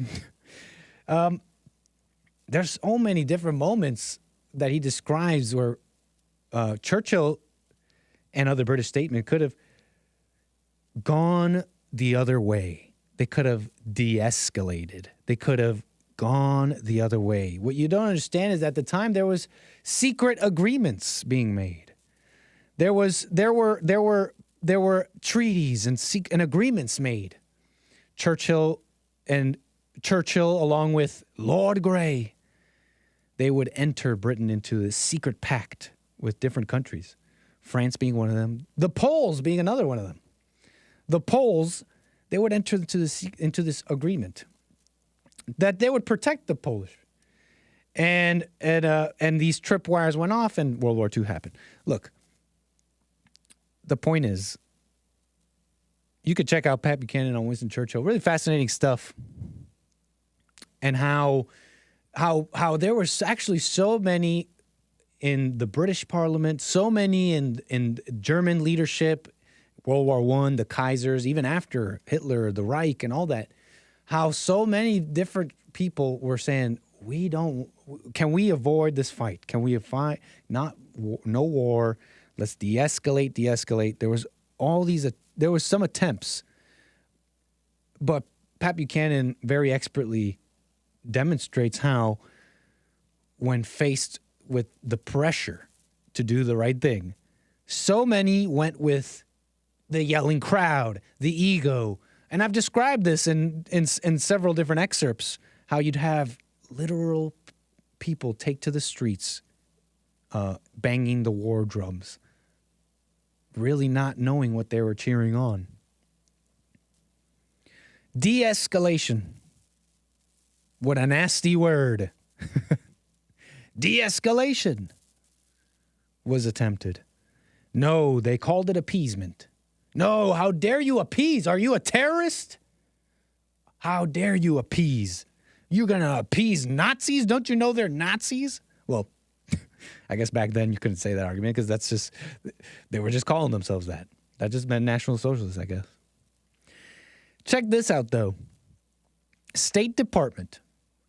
There's so many different moments that he describes where Churchill and other British statesmen could have gone the other way. They could have de-escalated. They could have gone the other way. What you don't understand is at the time there was secret agreements being made. There were treaties and agreements made. Churchill, along with Lord Grey, they would enter Britain into a secret pact with different countries. France being one of them, the Poles being another one of them. The Poles, they would enter into this agreement that they would protect the Polish. And these tripwires went off and World War II happened. Look, the point is, you could check out Pat Buchanan on Winston Churchill. Really fascinating stuff. And how there was actually so many in the British Parliament, so many in German leadership, World War I, the Kaisers, even after Hitler, the Reich, and all that. How so many different people were saying, can we avoid this fight? Can we avoid no war? Let's de-escalate. There was some attempts, but Pat Buchanan very expertly demonstrates how, when faced with the pressure to do the right thing, so many went with the yelling crowd, the ego. And I've described this in several different excerpts, how you'd have literal people take to the streets, banging the war drums, really not knowing what they were cheering on. De-escalation. What a nasty word. De-escalation was attempted. No, they called it appeasement. No, how dare you appease? Are you a terrorist? How dare you appease? You're going to appease Nazis? Don't you know they're Nazis? Well, I guess back then you couldn't say that argument because they were just calling themselves that. That just meant National Socialists, I guess. Check this out, though. State Department.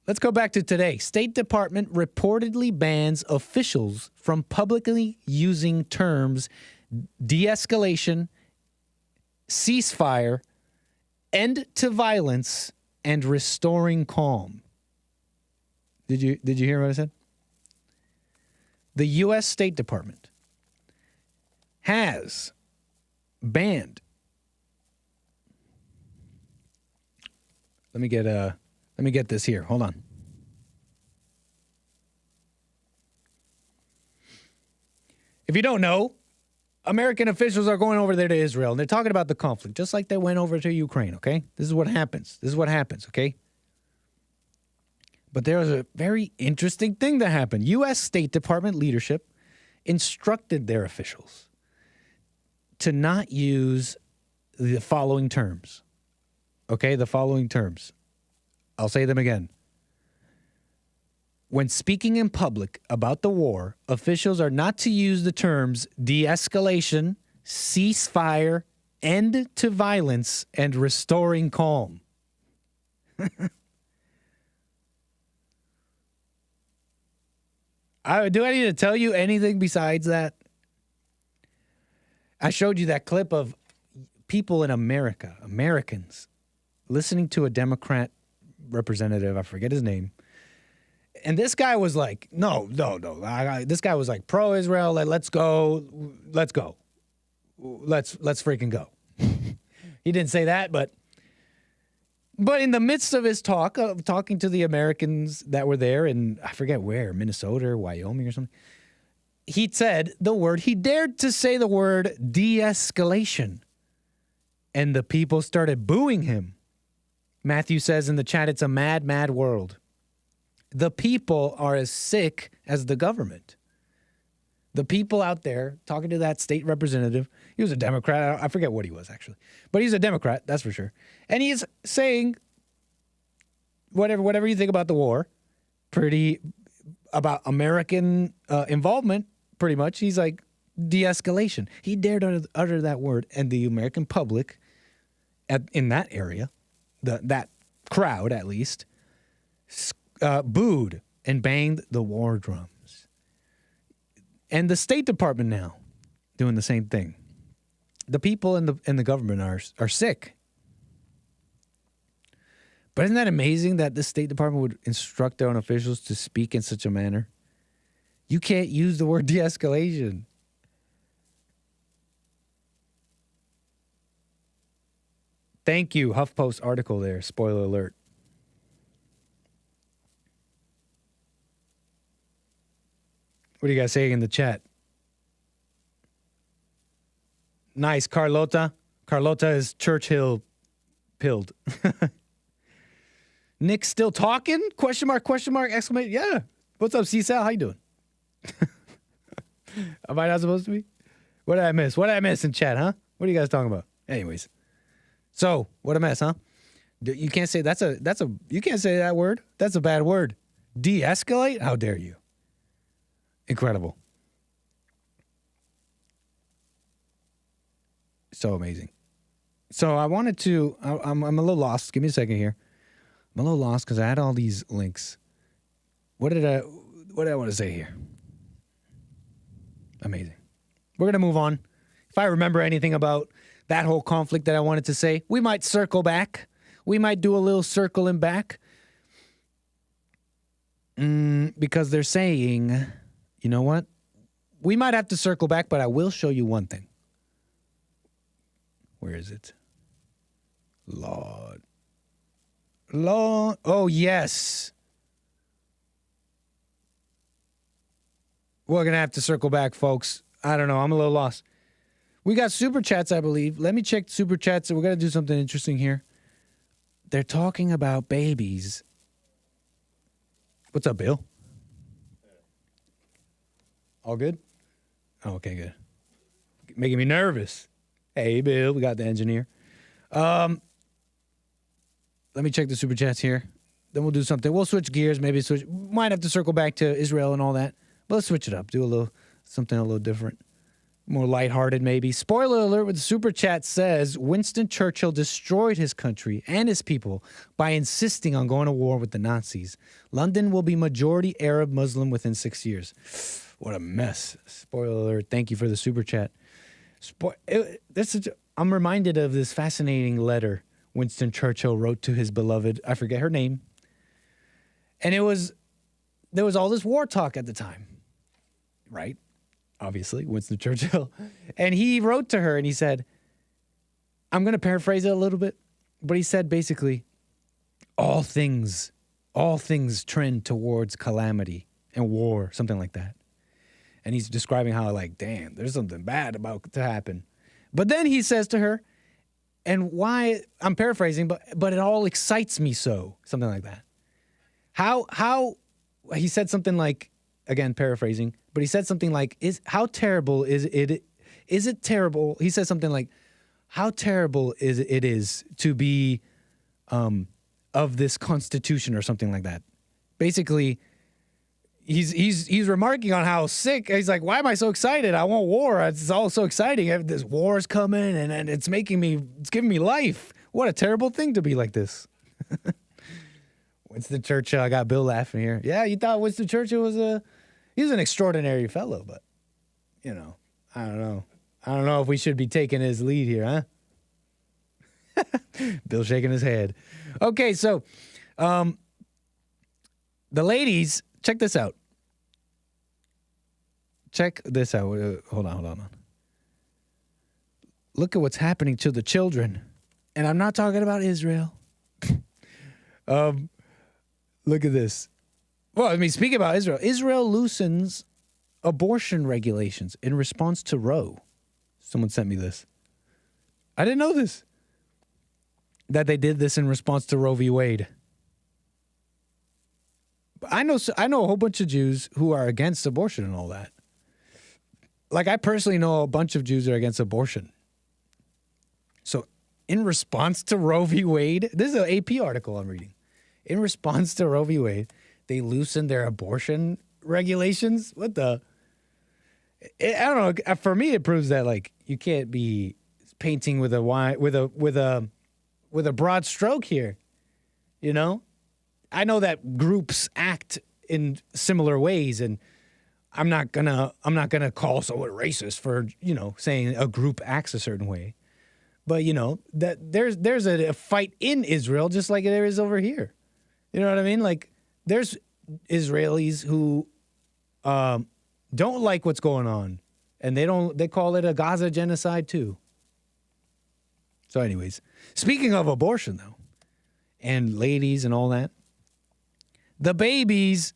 Let's go back to today. State Department reportedly bans officials from publicly using terms de-escalation, ceasefire, end to violence, and restoring calm. Did you hear what I said? The U.S. State Department has banned. Let me get this here. Hold on. If you don't know, American officials are going over there to Israel, and they're talking about the conflict, just like they went over to Ukraine, okay? This is what happens. Okay? But there was a very interesting thing that happened. U.S. State Department leadership instructed their officials to not use the following terms. Okay, the following terms. I'll say them again. When speaking in public about the war, officials are not to use the terms de-escalation, ceasefire, end to violence, and restoring calm. Do I need to tell you anything besides that? I showed you that clip of people in America, Americans, listening to a Democrat representative. I forget his name. And this guy was like, no. This guy was like pro-Israel. Let's go. Let's freaking go. He didn't say that, but in the midst of his talk, talking to the Americans that were there in, I forget where, Minnesota or Wyoming or something, he dared to say the word de-escalation. And the people started booing him. Matthew says in the chat, it's a mad, mad world. The people are as sick as the government. The people out there talking to that state representative, he was a Democrat. I forget what he was, actually. But he's a Democrat, that's for sure. And he's saying whatever you think about the war, about American involvement, pretty much. He's like, de-escalation. He dared utter that word, and the American public in that area, that crowd at least, booed and banged the war drums. And the State Department now doing the same thing. The people in the government are sick. But isn't that amazing that the State Department would instruct their own officials to speak in such a manner? You can't use the word de-escalation. Thank you, HuffPost article there. Spoiler alert. What are you guys saying in the chat? Nice, Carlota. Carlota is Churchill pilled. Nick still talking? Question mark, exclamation. Yeah. What's up, C-Sal? How you doing? Am I not supposed to be? What did I miss? What did I miss in chat, huh? What are you guys talking about? Anyways. So, what a mess, huh? You can't say you can't say that word. That's a bad word. De-escalate? How dare you? Incredible. So amazing. So I wanted to, I'm a little lost. Give me a second here. I'm a little lost because I had all these links. What did I want to say here? Amazing. We're going to move on. If I remember anything about that whole conflict that I wanted to say, we might circle back. We might do a little circling back. Because they're saying, you know what? We might have to circle back, but I will show you one thing. Where is it? Lord. Oh, yes. We're going to have to circle back, folks. I don't know. I'm a little lost. We got super chats, I believe. Let me check super chats. We're going to do something interesting here. They're talking about babies. What's up, Bill? All good? Oh, okay, good. Making me nervous. Hey, Bill, we got the engineer. Let me check the super chats here. Then we'll do something. We'll switch gears. Might have to circle back to Israel and all that. But let's switch it up. Do something a little different. More lighthearted, maybe. Spoiler alert with the super chat says, Winston Churchill destroyed his country and his people by insisting on going to war with the Nazis. London will be majority Arab Muslim within 6 years. What a mess. Spoiler alert. Thank you for the super chat. I'm reminded of this fascinating letter Winston Churchill wrote to his beloved, I forget her name. And there was all this war talk at the time. Right? Obviously, Winston Churchill. And he wrote to her and he said, I'm going to paraphrase it a little bit, but he said basically, all things trend towards calamity and war, something like that. And he's describing how, like, damn, there's something bad about to happen. But then he says to her, and why, I'm paraphrasing, but it all excites me so, something like that. How, he said something like, again, paraphrasing, but he said something like, how terrible is it terrible? He said something like, how terrible is it to be of this Constitution or something like that. Basically, he's remarking on how sick. He's like, why am I so excited? I want war. It's all so exciting. This war is coming and it's giving me life. What a terrible thing to be like this. Winston Churchill. I got Bill laughing here. Yeah, you thought Winston Churchill was He's an extraordinary fellow, but, you know, I don't know. I don't know if we should be taking his lead here, huh? Bill shaking his head. Okay, so the ladies, check this out. Check this out. Hold on. Look at what's happening to the children. And I'm not talking about Israel. Look at this. Well, I mean, speaking about Israel, Israel loosens abortion regulations in response to Roe. Someone sent me this. I didn't know this. That they did this in response to Roe v. Wade. I know a whole bunch of Jews who are against abortion and all that. Like, I personally know a bunch of Jews that are against abortion. So, in response to Roe v. Wade, this is an AP article I'm reading. In response to Roe v. Wade, they loosened their abortion regulations. What the? I don't know. For me, it proves that, like, you can't be painting with a broad stroke here. You know, I know that groups act in similar ways, and I'm not gonna call someone racist for, you know, saying a group acts a certain way. But, you know, that there's a fight in Israel just like there is over here. You know what I mean? Like, there's Israelis who don't like what's going on, and they call it a Gaza genocide too. So anyways, speaking of abortion though, and ladies and all that, the babies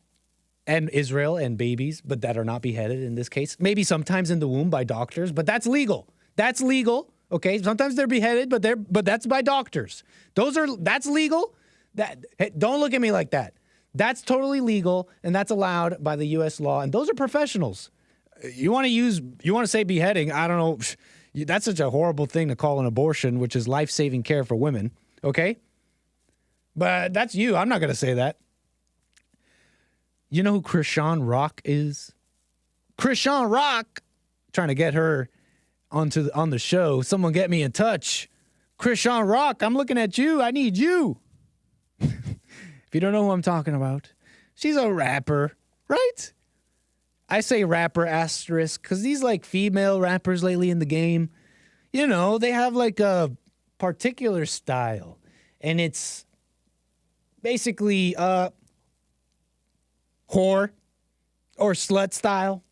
and Israel and babies, but that are not beheaded in this case, maybe sometimes in the womb by doctors, but that's legal. That's legal. Okay, sometimes they're beheaded, but that's by doctors. That's legal. Hey, don't look at me like that. That's totally legal, and that's allowed by the U.S. law. And those are professionals. You want to say beheading? I don't know. That's such a horrible thing to call an abortion, which is life-saving care for women. Okay, but that's you. I'm not going to say that. You know who Chrisean Rock is? Chrisean Rock, trying to get her on the show. Someone get me in touch. Chrisean Rock, I'm looking at you. I need you. If you don't know who I'm talking about, she's a rapper, right? I say rapper asterisk because these like female rappers lately in the game, you know, they have like a particular style, and it's basically whore or slut style.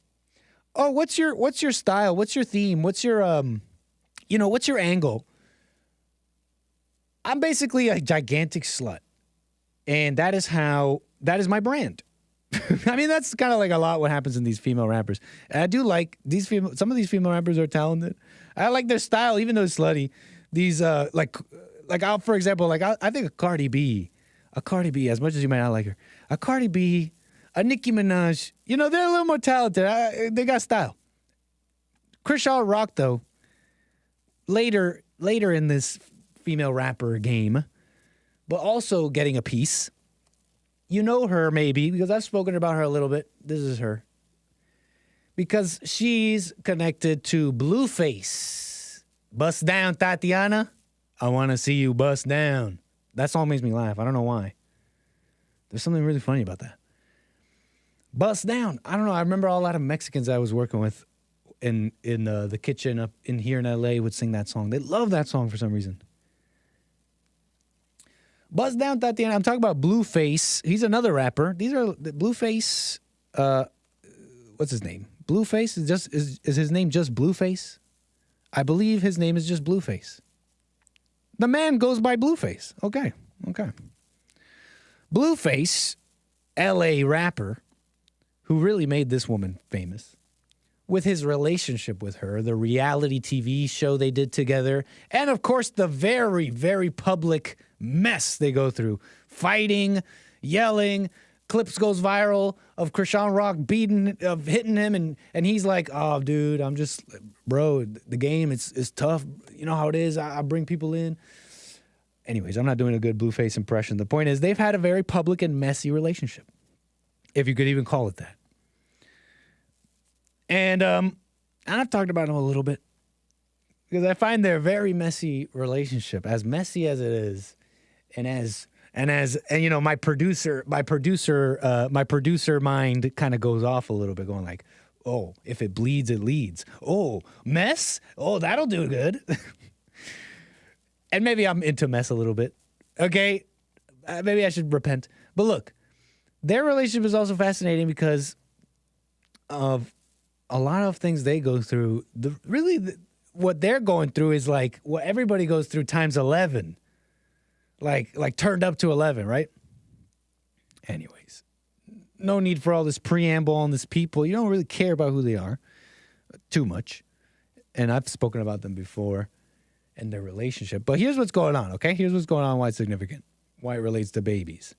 Oh, what's your style? What's your theme? What's your what's your angle? I'm basically a gigantic slut. And that is my brand. I mean, that's kind of like a lot what happens in these female rappers. And I do like some of these female rappers are talented. I like their style, even though it's slutty. These, for example, I think a Cardi B, as much as you might not like her, a Cardi B, a Nicki Minaj, you know, they're a little more talented. They got style. Chrisean Rock, though, later in this female rapper game, but also getting a piece. You know her maybe because I've spoken about her a little bit. This is her. Because she's connected to Blueface. Bust down, Tatiana. I want to see you bust down. That song makes me laugh. I don't know why. There's something really funny about that. Bust down. I don't know. I remember a lot of Mexicans I was working with in the kitchen up in here in LA would sing that song. They love that song for some reason. Buzz down, Tatiana. I'm talking about Blueface. He's another rapper. These are Blueface. What's his name? Blueface is his name just Blueface? I believe his name is just Blueface. The man goes by Blueface. Okay. Blueface, LA rapper, who really made this woman famous with his relationship with her, the reality TV show they did together, and of course the very, very public mess they go through. Fighting, yelling, clips goes viral of Chrisean Rock hitting him, and he's like, oh, dude, I'm just, bro, the game, it's tough. You know how it is. I bring people in. Anyways, I'm not doing a good Blueface impression. The point is they've had a very public and messy relationship, if you could even call it that. And I've talked about them a little bit because I find their very messy relationship, as messy as it is, and as And you know, my producer mind kind of goes off a little bit, going like, oh, if it bleeds, it leads. Oh, mess? Oh, that'll do good. And maybe I'm into mess a little bit. Okay, maybe I should repent. But look, their relationship is also fascinating because of a lot of things they go through. What they're going through is like what everybody goes through times 11. Like turned up to 11, right? Anyways, no need for all this preamble on this people. You don't really care about who they are too much. And I've spoken about them before and their relationship. But here's what's going on, okay? Here's what's going on, why it's significant, why it relates to babies.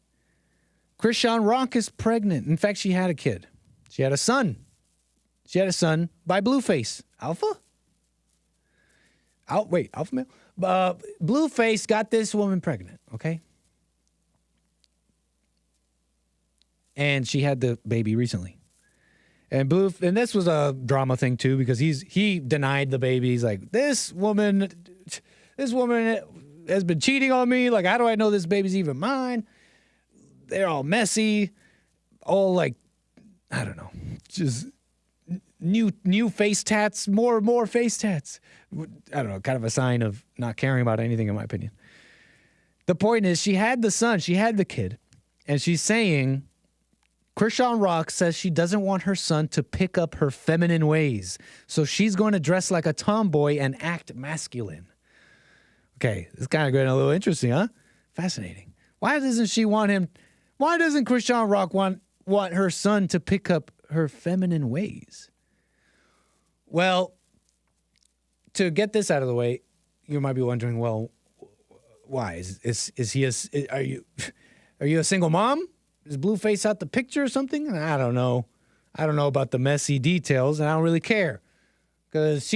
Chrisean Rock is pregnant. In fact, she had a kid. She had a son. She had a son by Blueface. Alpha male? Blueface got this woman pregnant, okay? And she had the baby recently. And this was a drama thing too, because he denied the baby. He's like, this woman has been cheating on me. Like, how do I know this baby's even mine? They're all messy, all like, I don't know, just new face tats, more face tats. I don't know, kind of a sign of not caring about anything, in my opinion. The point is, she had the son, she had the kid, and she's saying, Chrisean Rock says she doesn't want her son to pick up her feminine ways, so she's going to dress like a tomboy and act masculine. Okay, this is kind of getting a little interesting, huh? Fascinating. Why doesn't Chrisean Rock want her son to pick up her feminine ways? Well, to get this out of the way, you might be wondering, well, why? Are you a single mom? Is Blueface out the picture or something? I don't know. I don't know about the messy details, and I don't really care. Because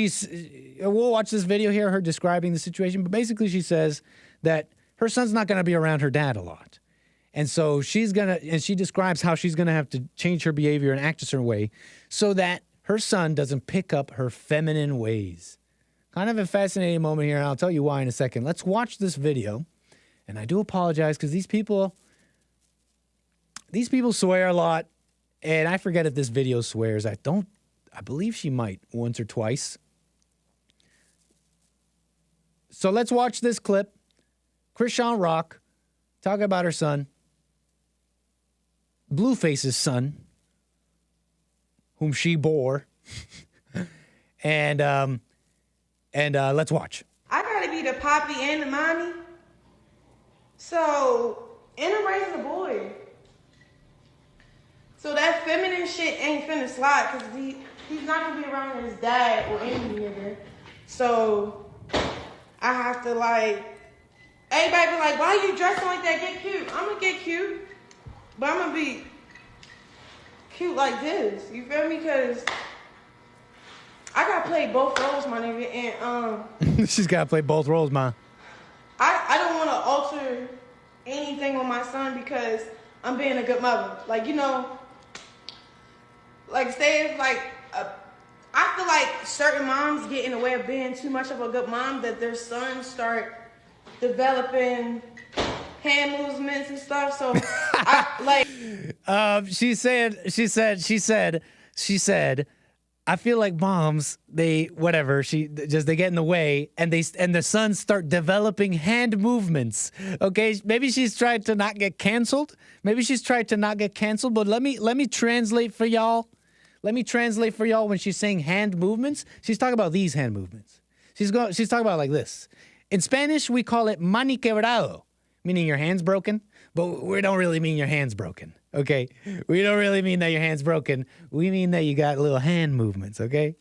we'll watch this video here, her describing the situation, but basically she says that her son's not going to be around her dad a lot. And so she describes how she's going to have to change her behavior and act a certain way so that her son doesn't pick up her feminine ways. Kind of a fascinating moment here, and I'll tell you why in a second. Let's watch this video. And I do apologize because these people swear a lot, and I forget if this video swears. I believe she might once or twice. So let's watch this clip. Chrisean Rock talking about her son, Blueface's son, whom she bore. and let's watch. I gotta be the poppy and the mommy. So, and I'm raising a boy. So that feminine shit ain't finna slide because he's not gonna be around his dad or any nigga. So, I have to like, everybody be like, why you dressing like that? Get cute. I'm gonna get cute, but I'm gonna be cute like this. You feel me? Because I gotta play both roles, my nigga. And she's gotta play both roles, ma. I don't want to alter anything on my son because I'm being a good mother. Like, you know, like say if like I feel like certain moms get in the way of being too much of a good mom that their sons start developing hand movements and stuff. So she said I feel like moms, they get in the way and the sons start developing hand movements. Okay, maybe she's tried to not get canceled. But let me translate for y'all. When she's saying hand movements. She's talking about these hand movements. She's talking about like this. In Spanish, we call it mani quebrado, meaning your hand's broken. But we don't really mean your hand's broken. Okay, we don't really mean that your hand's broken. We mean that you got little hand movements, okay?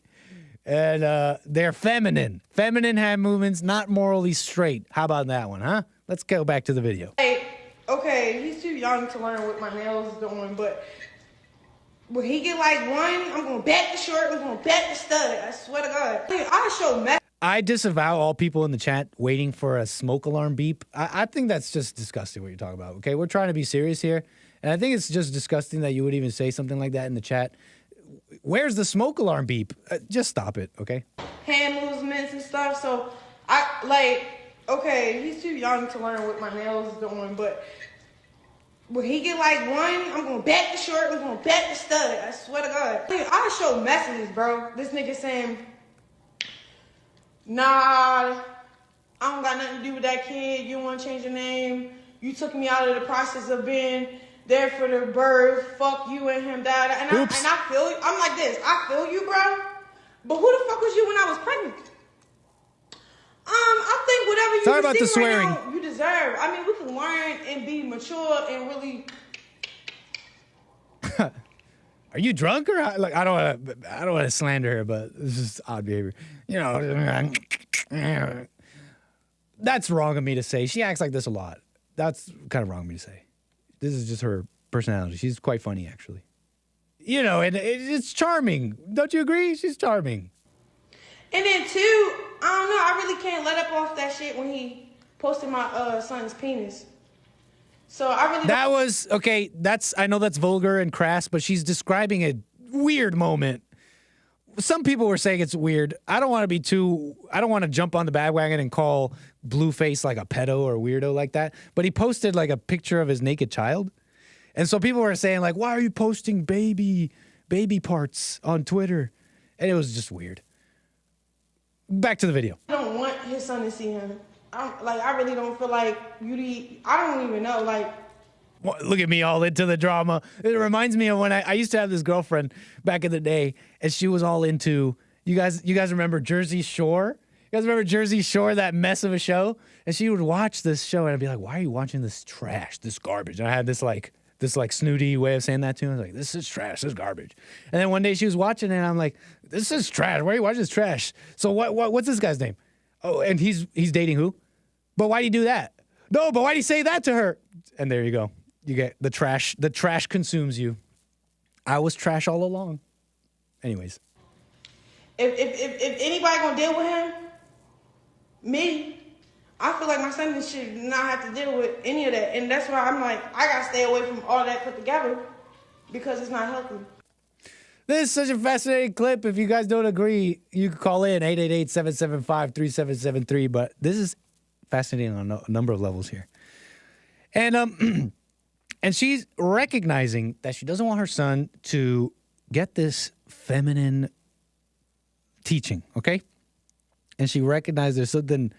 And they're feminine hand movements, not morally straight. How about that one, huh? Let's go back to the video. Hey, okay, he's too young to learn what my nails doing, but when he get like one, I'm gonna bet the short, I'm gonna bet the stud. I swear to God, I show mess. I disavow all people in the chat waiting for a smoke alarm beep. I think that's just disgusting what you're talking about, okay? We're trying to be serious here. And I think it's just disgusting that you would even say something like that in the chat. Where's the smoke alarm beep? Just stop it, okay? Hand movements and stuff. So, okay, he's too young to learn what my nails doing, but when he get like one, I'm gonna back the short, I'm gonna back the stud. I swear to God. I show messages, bro. This nigga saying, nah, I don't got nothing to do with that kid. You wanna change your name. You took me out of the process of being there for the birth. Fuck you and him, dad. And I feel you. I'm like this. I feel you, bro. But who the fuck was you when I was pregnant? I think whatever you Sorry about the swearing. Right now, you deserve. I mean, we can learn and be mature and really. Are you drunk or like? I don't want to slander her, but this is odd behavior. You know, that's wrong of me to say. She acts like this a lot. That's kind of wrong of me to say. This is just her personality. She's quite funny, actually. You know, and it's charming. Don't you agree? She's charming. And then two, I don't know. I really can't let up off that shit when he posted my son's penis. So I really. That was okay. I know that's vulgar and crass, but she's describing a weird moment. Some people were saying it's weird. I don't want to jump on the bandwagon and call Blueface like a pedo or a weirdo like that. But he posted like a picture of his naked child. And so people were saying like, why are you posting baby parts on Twitter? And it was just weird. Back to the video. I don't want his son to see him. I really don't feel like I don't even know, like. Look at me all into the drama. It reminds me of when I used to have this girlfriend back in the day, and she was all into, you guys remember Jersey Shore? You guys remember Jersey Shore, that mess of a show? And she would watch this show, and I'd be like, why are you watching this trash, this garbage? And I had this snooty way of saying that to her. I was like, this is trash, this is garbage. And then one day she was watching it, and I'm like, this is trash. Why are you watching this trash? So what's this guy's name? Oh, and he's dating who? But why do you do that? No, but why do you say that to her? And there you go. You get the trash. The trash consumes you. I was trash all along. Anyways. If anybody gonna deal with him, me. I feel like my son should not have to deal with any of that. And that's why I'm like, I gotta stay away from all that put together because it's not healthy. This is such a fascinating clip. If you guys don't agree, you can call in 888-775-3773. But this is fascinating on a number of levels here. And and she's recognizing that she doesn't want her son to get this feminine teaching, okay? And she recognized there's something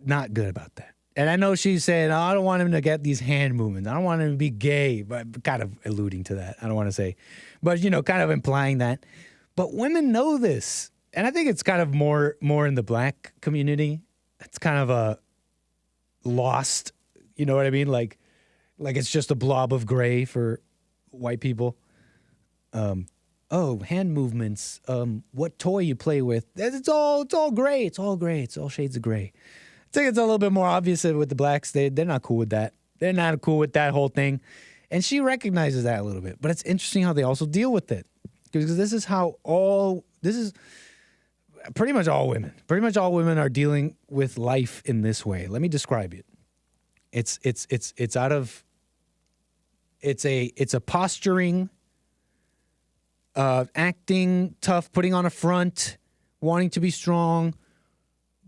not good about that. And I know she's saying, oh, I don't want him to get these hand movements. I don't want him to be gay, but kind of alluding to that. I don't want to say. But, you know, kind of implying that. But women know this. And I think it's kind of more in the black community. It's kind of a lost, you know what I mean? Like it's just a blob of gray for white people. Oh, hand movements. What toy you play with. It's all gray. It's all gray. It's all shades of gray. I think it's a little bit more obvious with the blacks. They're not cool with that. They're not cool with that whole thing. And she recognizes that a little bit. But it's interesting how they also deal with it. Because this is pretty much all women. Pretty much all women are dealing with life in this way. Let me describe it. It's a posturing, acting tough, putting on a front, wanting to be strong,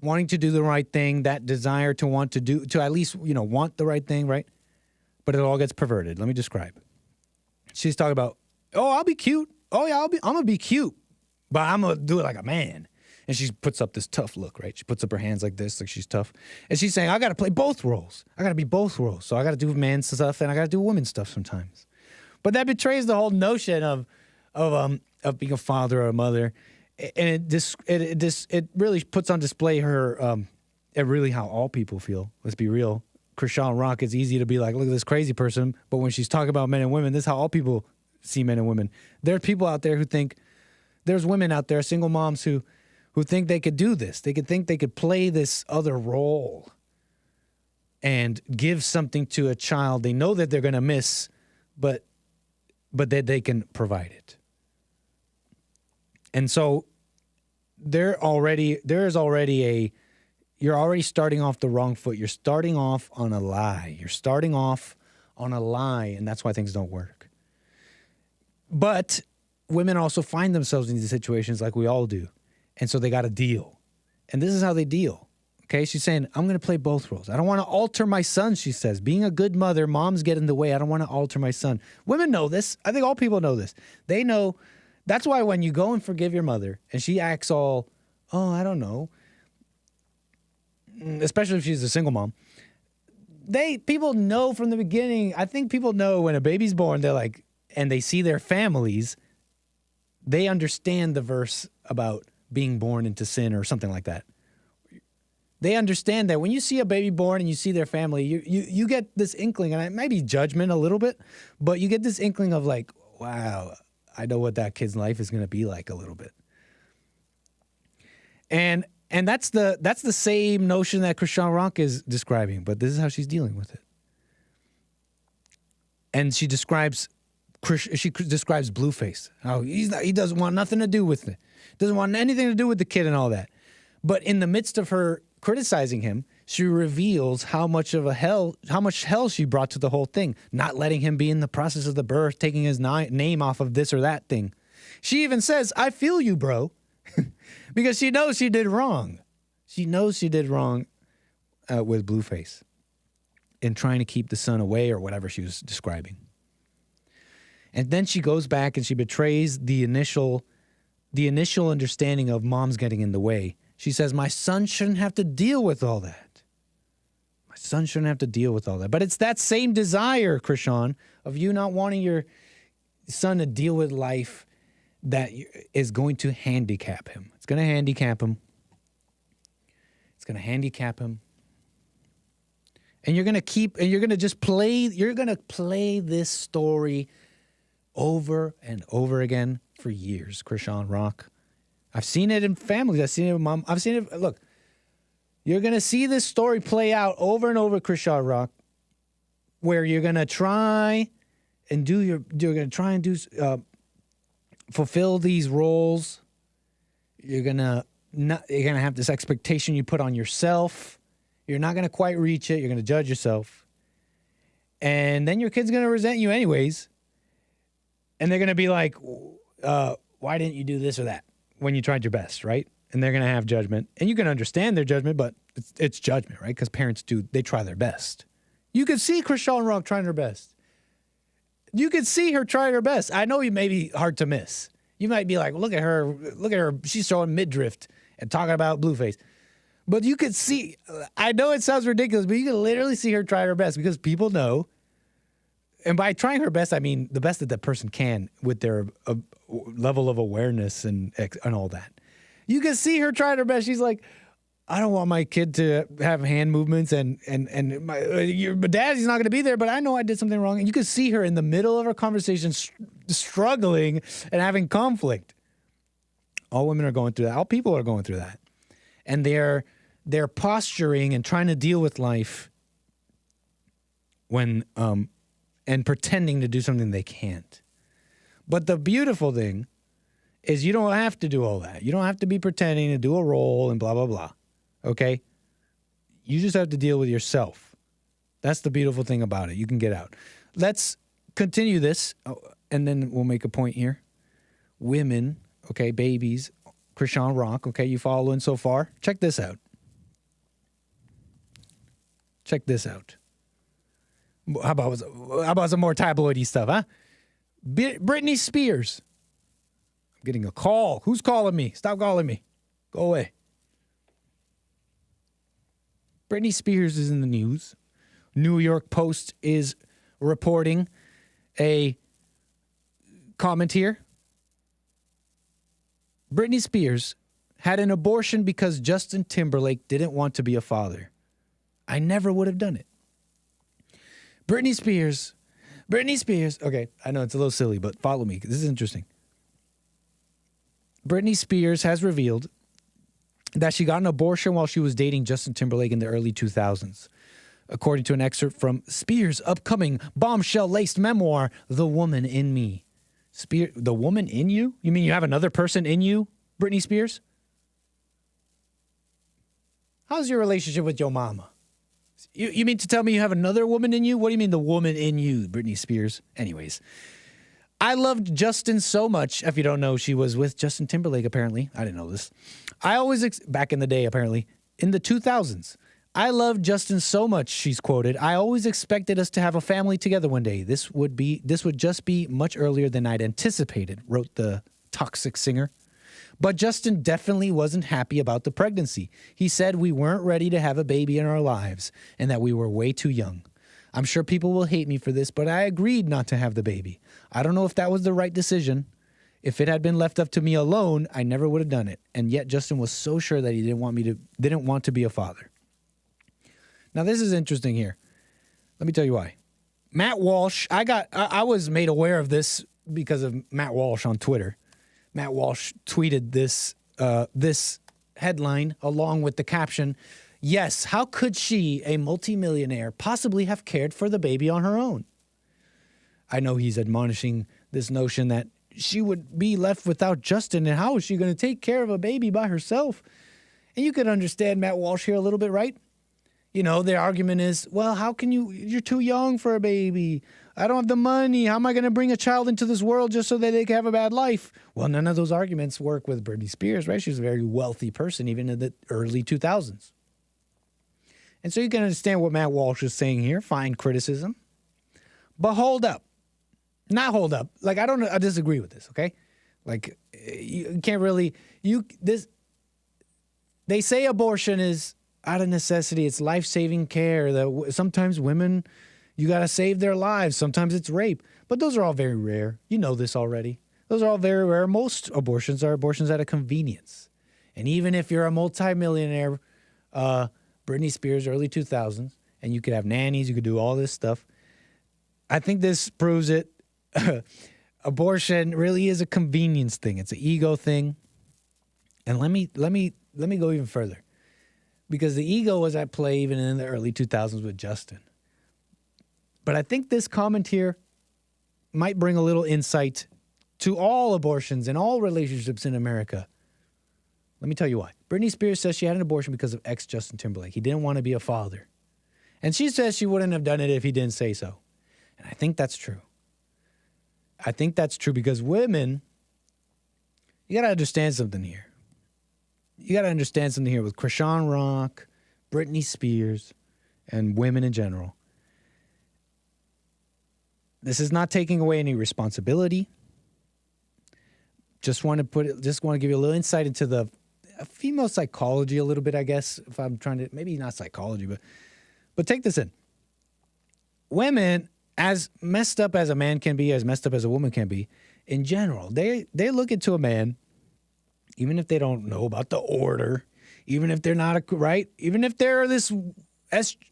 wanting to do the right thing, that desire to at least, want the right thing, right? But it all gets perverted. Let me describe. She's talking about, oh, I'll be cute. Oh, yeah, I'm going to be cute, but I'm going to do it like a man. And she puts up this tough look, right? She puts up her hands like this, like she's tough. And she's saying, I got to play both roles. I got to be both roles. So I got to do man stuff and I got to do woman stuff sometimes. But that betrays the whole notion of being a father or a mother. And it really puts on display her, really how all people feel. Let's be real. Chrisean Rock, it's easy to be like, look at this crazy person. But when she's talking about men and women, this is how all people see men and women. There are people out there who think, there's women out there, single moms who think they could do this. They could think they could play this other role and give something to a child they know that they're going to miss, but that they can provide it. And so you're already starting off the wrong foot. You're starting off on a lie. And that's why things don't work. But women also find themselves in these situations like we all do. And so they got to deal. And this is how they deal. Okay, she's saying, I'm going to play both roles. I don't want to alter my son, she says. Being a good mother, moms get in the way. I don't want to alter my son. Women know this. I think all people know this. They know. That's why when you go and forgive your mother and she acts all, oh, I don't know, especially if she's a single mom, people know from the beginning. I think people know when a baby's born, they're like, and they see their families, they understand the verse about being born into sin or something like that. They understand that when you see a baby born and you see their family, you get this inkling, and it might be judgment a little bit, but you get this inkling of like, wow, I know what that kid's life is going to be like a little bit. And that's the same notion that Chrisean Rock is describing, but this is how she's dealing with it. And she describes Blueface. How he doesn't want nothing to do with it. Doesn't want anything to do with the kid and all that. But in the midst of her criticizing him, she reveals how much hell she brought to the whole thing, not letting him be in the process of the birth, taking his name off of this or that thing. She even says, I feel you, bro, because she knows she did wrong. She knows she did wrong with Blueface in trying to keep the son away or whatever she was describing. And then she goes back and she betrays the initial understanding of mom's getting in the way. She says, my son shouldn't have to deal with all that. My son shouldn't have to deal with all that. But it's that same desire, Chrisean, of you not wanting your son to deal with life that is going to handicap him. It's going to handicap him. It's going to handicap him. And you're going to play this story over and over again for years, Chrisean Rock. I've seen it in families. I've seen it with mom. I've seen it. Look, you're going to see this story play out over and over, Chrisean Rock, where you're going to try and fulfill these roles. You're going to have this expectation you put on yourself. You're not going to quite reach it. You're going to judge yourself. And then your kid's going to resent you anyways. And they're going to be like, why didn't you do this or that when you tried your best, right? And they're going to have judgment. And you can understand their judgment, but it's judgment, right? Because parents they try their best. You could see Chrisean Rock trying her best. You could see her trying her best. I know you may be hard to miss. You might be like, look at her, she's throwing midriff and talking about Blueface. But you could see, I know it sounds ridiculous, but you can literally see her try her best because people know. And by trying her best, I mean the best that that person can with their level of awareness and all that. You can see her trying her best. She's like, I don't want my kid to have hand movements and my dad's not going to be there, but I know I did something wrong. And you can see her in the middle of her conversation struggling and having conflict. All women are going through that. All people are going through that. And they're posturing and trying to deal with life when and pretending to do something they can't. But the beautiful thing is you don't have to do all that. You don't have to be pretending to do a role and blah, blah, blah. Okay? You just have to deal with yourself. That's the beautiful thing about it. You can get out. Let's continue this, and then we'll make a point here. Women, okay, babies, Chrisean Rock, okay, you following so far? Check this out. Check this out. How about some more tabloidy stuff, huh? Britney Spears. I'm getting a call. Who's calling me? Stop calling me. Go away. Britney Spears is in the news. New York Post is reporting a comment here. Britney Spears had an abortion because Justin Timberlake didn't want to be a father. I never would have done it. Britney Spears. Okay, I know it's a little silly, but follow me. This is interesting. Britney Spears has revealed that she got an abortion while she was dating Justin Timberlake in the early 2000s. According to an excerpt from Spears' upcoming bombshell-laced memoir, The Woman in Me. The woman in you? You mean you have another person in you, Britney Spears? How's your relationship with your mama? You mean to tell me you have another woman in you? What do you mean the woman in you, Britney Spears? Anyways, I loved Justin so much. If you don't know, she was with Justin Timberlake, apparently. I didn't know this. Back in the day, apparently. in the 2000s. I love Justin so much, she's quoted. I always expected us to have a family together one day. This would just be much earlier than I'd anticipated, wrote the toxic singer. But Justin definitely wasn't happy about the pregnancy. He said we weren't ready to have a baby in our lives and that we were way too young. I'm sure people will hate me for this, but I agreed not to have the baby. I don't know if that was the right decision. If it had been left up to me alone, I never would have done it. And yet Justin was so sure that he didn't want to be a father. Now, this is interesting here. Let me tell you why. Matt Walsh, I was made aware of this because of Matt Walsh on Twitter. Matt Walsh tweeted this headline along with the caption, "Yes, how could she, a multimillionaire, possibly have cared for the baby on her own?" I know he's admonishing this notion that she would be left without Justin, and how is she going to take care of a baby by herself? And you can understand Matt Walsh here a little bit, right? You know, their argument is, well, how can you're too young for a baby. I don't have the money. How am I going to bring a child into this world just so that they can have a bad life? Well, none of those arguments work with Britney Spears, right? She's a very wealthy person, even in the early 2000s. And so you can understand what Matt Walsh is saying here. Fine criticism. But hold up. Not hold up. Like, I disagree with this, okay? Like, you can't really, they say abortion is out of necessity. It's life-saving care. That sometimes women, you got to save their lives. Sometimes it's rape. But those are all very rare. You know this already. Those are all very rare. Most abortions are abortions out of convenience. And even if you're a multimillionaire, Britney Spears, early 2000s, and you could have nannies, you could do all this stuff, I think this proves it. Abortion really is a convenience thing. It's an ego thing. And let me go even further. Because the ego was at play even in the early 2000s with Justin. But I think this comment here might bring a little insight to all abortions and all relationships in America. Let me tell you why. Britney Spears says she had an abortion because of ex-Justin Timberlake. He didn't want to be a father. And she says she wouldn't have done it if he didn't say so. And I think that's true. I think that's true because women, you got to understand something here. You got to understand something here with Chrisean Rock, Britney Spears, and women in general. This is not taking away any responsibility. Just want to give you a little insight into the female psychology a little bit, I guess, if I'm trying to, maybe not psychology, but take this in. Women, as messed up as a man can be, as messed up as a woman can be, in general, they look into a man, even if they don't know about the order, even if they're not even if they're this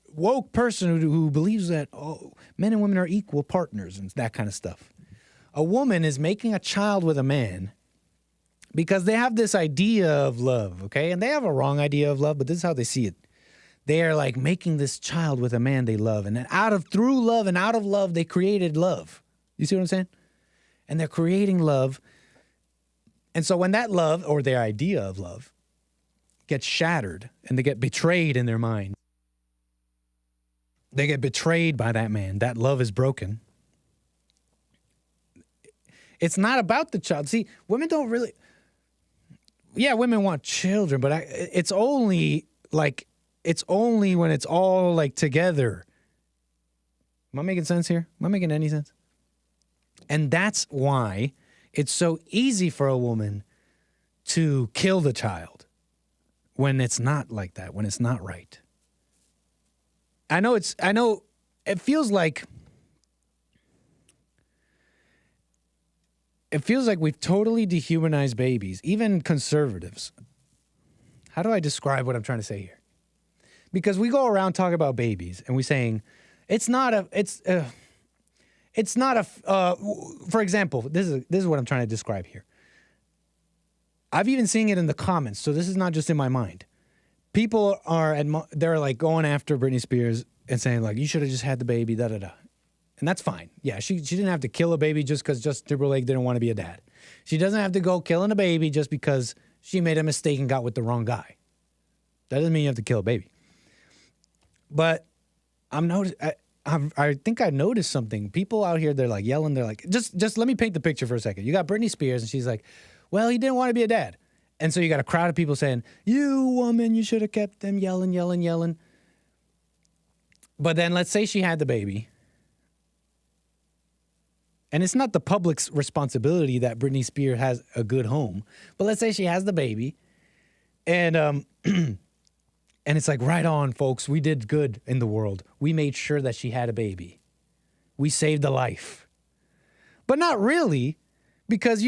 woke person who believes that men and women are equal partners and that kind of stuff. A woman is making a child with a man because they have this idea of love, okay? And they have a wrong idea of love, but this is how they see it. They are like making this child with a man they love. And then through love and out of love, they created love. You see what I'm saying? And they're creating love. And so when that love, or their idea of love, gets shattered and they get betrayed in their mind, they get betrayed by that man, that love is broken. It's not about the child. See, women don't really, women want children, but it's only when it's all like together. Am I making sense here? Am I making any sense? And that's why it's so easy for a woman to kill the child when it's not like that, when it's not right. I know it feels like we've totally dehumanized babies, even conservatives. How do I describe what I'm trying to say here? Because we go around talking about babies and we're saying for example, this is what I'm trying to describe here. I've even seen it in the comments, so this is not just in my mind. People they're like going after Britney Spears and saying like, you should have just had the baby, da-da-da. And that's fine. Yeah, she didn't have to kill a baby just because Justin Timberlake didn't want to be a dad. She doesn't have to go killing a baby just because she made a mistake and got with the wrong guy. That doesn't mean you have to kill a baby. But I think I noticed something. People out here, they're like yelling. They're like, just let me paint the picture for a second. You got Britney Spears, and she's like, well, he didn't want to be a dad. And so you got a crowd of people saying, you woman, you should have kept them, yelling, yelling, yelling. But then let's say she had the baby. And it's not the public's responsibility that Britney Spears has a good home. But let's say she has the baby. And and it's like, right on, folks. We did good in the world. We made sure that she had a baby. We saved a life. But not really, because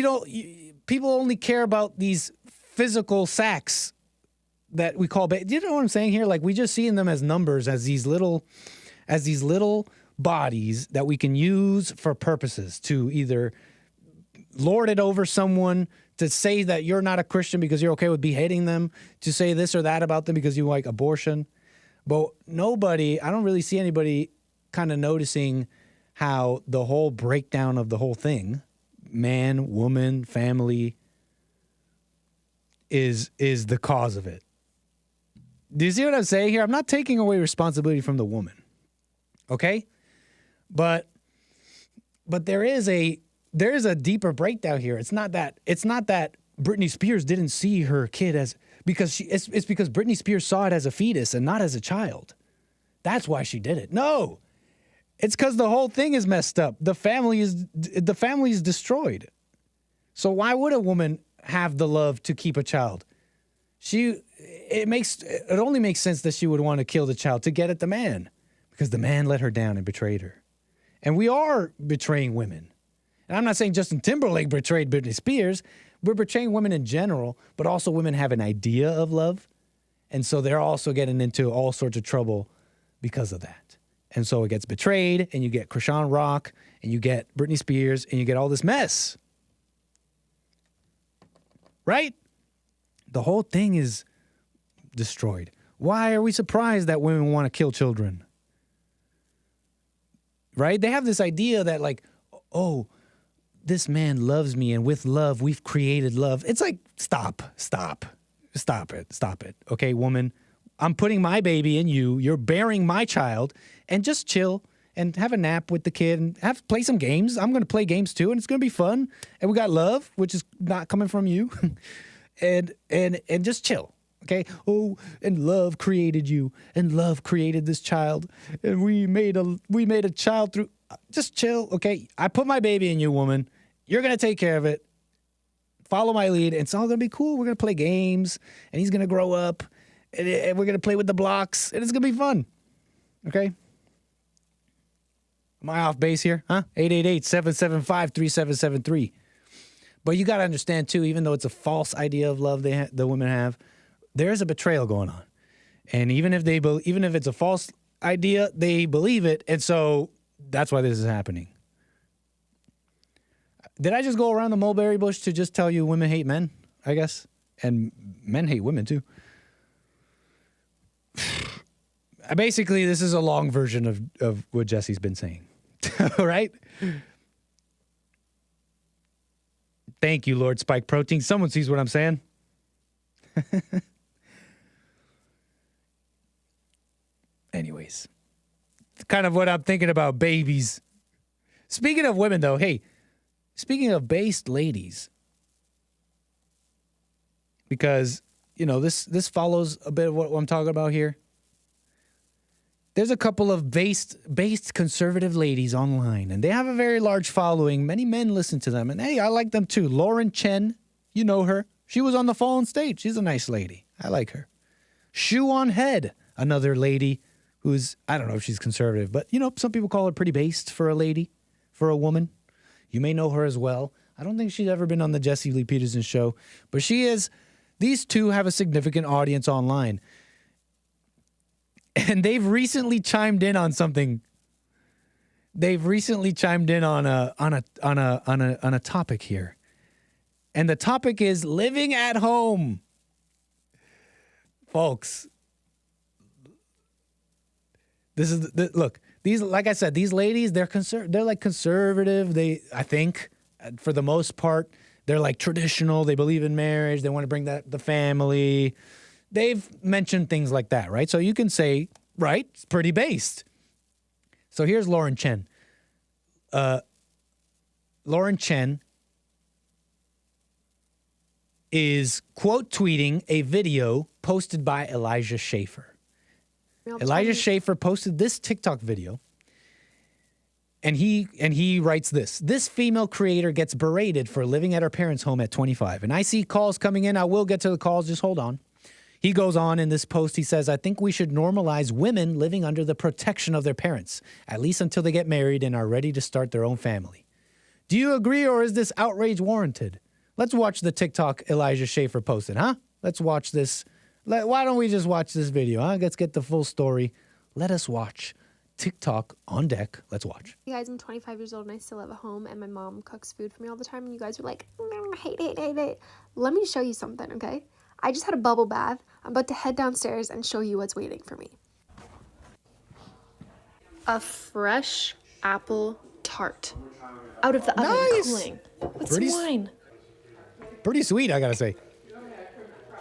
people only care about these physical sacks that we call babies. Do you know what I'm saying here? Like, we just see them as numbers, as these little bodies that we can use for purposes to either lord it over someone, to say that you're not a Christian because you're okay with beheading them, to say this or that about them because you like abortion. But I don't really see anybody kind of noticing how the whole breakdown of the whole thing, man, woman, family, is the cause of it. Do you see what I'm saying here? I'm not taking away responsibility from the woman. Okay? But there is a deeper breakdown here. It's not that Britney Spears didn't see her kid it's because Britney Spears saw it as a fetus and not as a child. That's why she did it. No. It's because the whole thing is messed up. The family is destroyed. So why would a woman have the love to keep a child? It only makes sense that she would want to kill the child to get at the man, because the man let her down and betrayed her. And we are betraying women. And I'm not saying Justin Timberlake betrayed Britney Spears. We're betraying women in general, but also women have an idea of love. And so they're also getting into all sorts of trouble because of that. And so it gets betrayed, and you get Chrisean Rock, and you get Britney Spears, and you get all this mess. Right? The whole thing is destroyed. Why are we surprised that women want to kill children? Right? They have this idea that, like, oh, this man loves me, and with love, we've created love. It's like, stop it. Okay, woman, I'm putting my baby in you. You're bearing my child, and just chill and have a nap with the kid and play some games. I'm going to play games too, and it's going to be fun. And we got love, which is not coming from you, and just chill. Okay. Oh, and love created you, and love created this child, and we made a child through. Just chill. Okay. I put my baby in you, woman. You're going to take care of it. Follow my lead. And it's all going to be cool. We're going to play games, and he's going to grow up, and we're going to play with the blocks, and it's going to be fun. Okay. Am I off base here? Huh? 888-775-3773. But you got to understand too, even though it's a false idea of love the women have, there's a betrayal going on. And even if it's a false idea, they believe it. And so that's why this is happening. Did I just go around the mulberry bush to just tell you women hate men, I guess? And men hate women too. Basically, this is a long version of what Jesse's been saying. All right? Thank you, Lord Spike Protein. Someone sees what I'm saying. Anyways, kind of what I'm thinking about babies. Speaking of women, though, hey, speaking of based ladies, because, this follows a bit of what I'm talking about here. There's a couple of based conservative ladies online, and they have a very large following. Many men listen to them, and hey, I like them too. Lauren Chen, you know her. She was on the Fallen State. She's a nice lady. I like her. Shoe on Head, another lady who's, I don't know if she's conservative, but, some people call her pretty based for a lady, for a woman. You may know her as well. I don't think she's ever been on the Jesse Lee Peterson show, but she is. These two have a significant audience online. And they've recently chimed in on something. They've recently chimed in on a topic here. And the topic is living at home. Folks, this is look, these, like I said, these ladies, they're like conservative. I think for the most part, they're like traditional. They believe in marriage. They want to bring the family. They've mentioned things like that, right? So you can say, right, it's pretty based. So here's Lauren Chen. Lauren Chen is quote tweeting a video posted by Elijah Schaffer. Elijah Schaffer posted this TikTok video, and he writes this. This female creator gets berated for living at her parents' home at 25. And I see calls coming in. I will get to the calls. Just hold on. He goes on in this post. He says, I think we should normalize women living under the protection of their parents, at least until they get married and are ready to start their own family. Do you agree, or is this outrage warranted? Let's watch the TikTok Elijah Schaffer posted, huh? Let's watch this. Why don't we just watch this video, huh? Let's get the full story. Let us watch TikTok on deck. Let's watch. You guys, I'm 25 years old and I still have a home, and my mom cooks food for me all the time, and you guys are like, hate. Let me show you something, okay? I just had a bubble bath. I'm about to head downstairs and show you what's waiting for me. A fresh apple tart. Out of the oven, cooling. With some wine. Pretty sweet, I gotta say.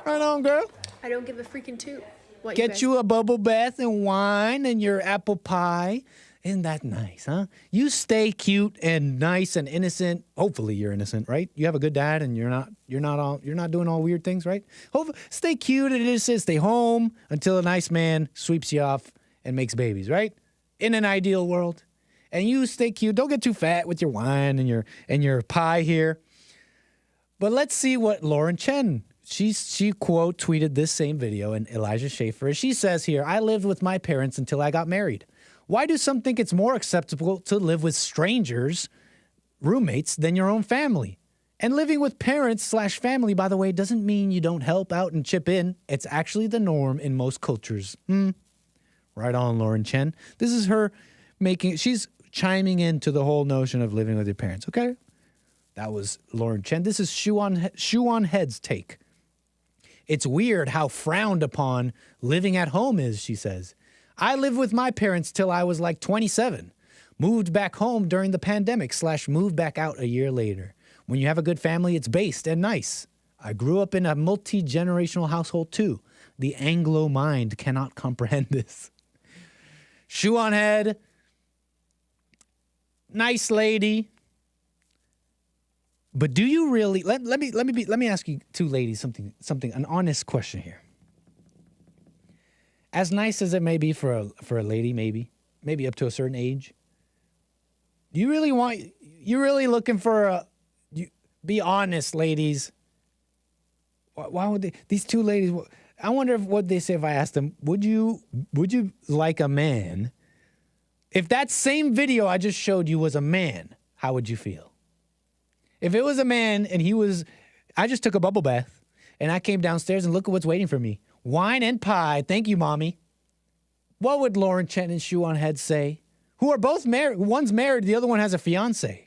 Right on, girl. I don't give a freaking toot. What Get you a bubble bath and wine and your apple pie. Isn't that nice, huh? You stay cute and nice and innocent. Hopefully you're innocent, right? You have a good dad and you're not doing all weird things, right? Stay cute and innocent. Stay home until a nice man sweeps you off and makes babies, right? In an ideal world. And you stay cute. Don't get too fat with your wine and your pie here. But let's see what Lauren Chen, she quote tweeted this same video in Elijah Schaffer. She says here, I lived with my parents until I got married. Why do some think it's more acceptable to live with strangers, roommates, than your own family? And living with parents/family, by the way, doesn't mean you don't help out and chip in. It's actually the norm in most cultures. Right on, Lauren Chen. This is her she's chiming into the whole notion of living with your parents, okay? That was Lauren Chen. This is Shoe on Head's take. It's weird how frowned upon living at home is, she says. I lived with my parents till I was like 27. Moved back home during the pandemic / moved back out a year later. When you have a good family, it's based and nice. I grew up in a multi-generational household too. The Anglo mind cannot comprehend this. Shoe on Head. Nice lady. But do you really let me ask you two ladies something an honest question here. As nice as it may be for a lady, maybe up to a certain age, you're really looking for be honest, ladies. Why would these two ladies, I wonder what they say if I asked them, would you like a man? If that same video I just showed you was a man, how would you feel? If it was a man and I just took a bubble bath and I came downstairs and look at what's waiting for me. Wine and pie. Thank you, Mommy. What would Lauren Chen and Shoe on Head say? Who are both married. One's married, the other one has a fiance.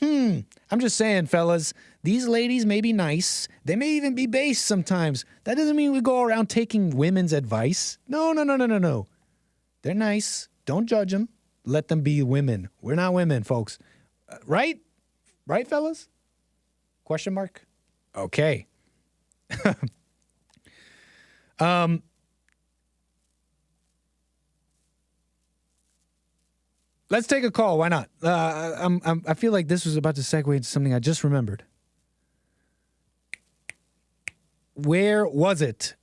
I'm just saying, fellas, these ladies may be nice. They may even be base sometimes. That doesn't mean we go around taking women's advice. No. They're nice. Don't judge them. Let them be women. We're not women, folks. Right? Right, fellas? Question mark? Okay. Let's take a call. Why not? I feel like this was about to segue into something I just remembered. Where was it?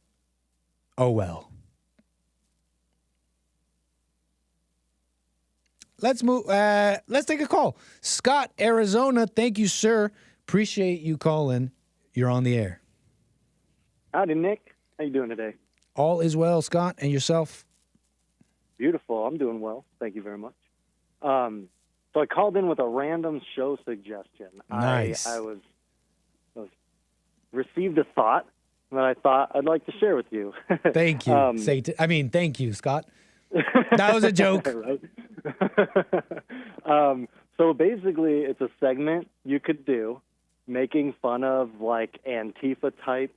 Oh, well. Let's move. Let's take a call. Scott, Arizona. Thank you, sir. Appreciate you calling. You're on the air. Howdy, Nick. How you doing today? All is well, Scott. And yourself? Beautiful. I'm doing well. Thank you very much. So I called in with a random show suggestion. Nice. I received a thought that I thought I'd like to share with you. Thank you. Thank you, Scott. That was a joke. So basically, it's a segment you could do making fun of like Antifa types,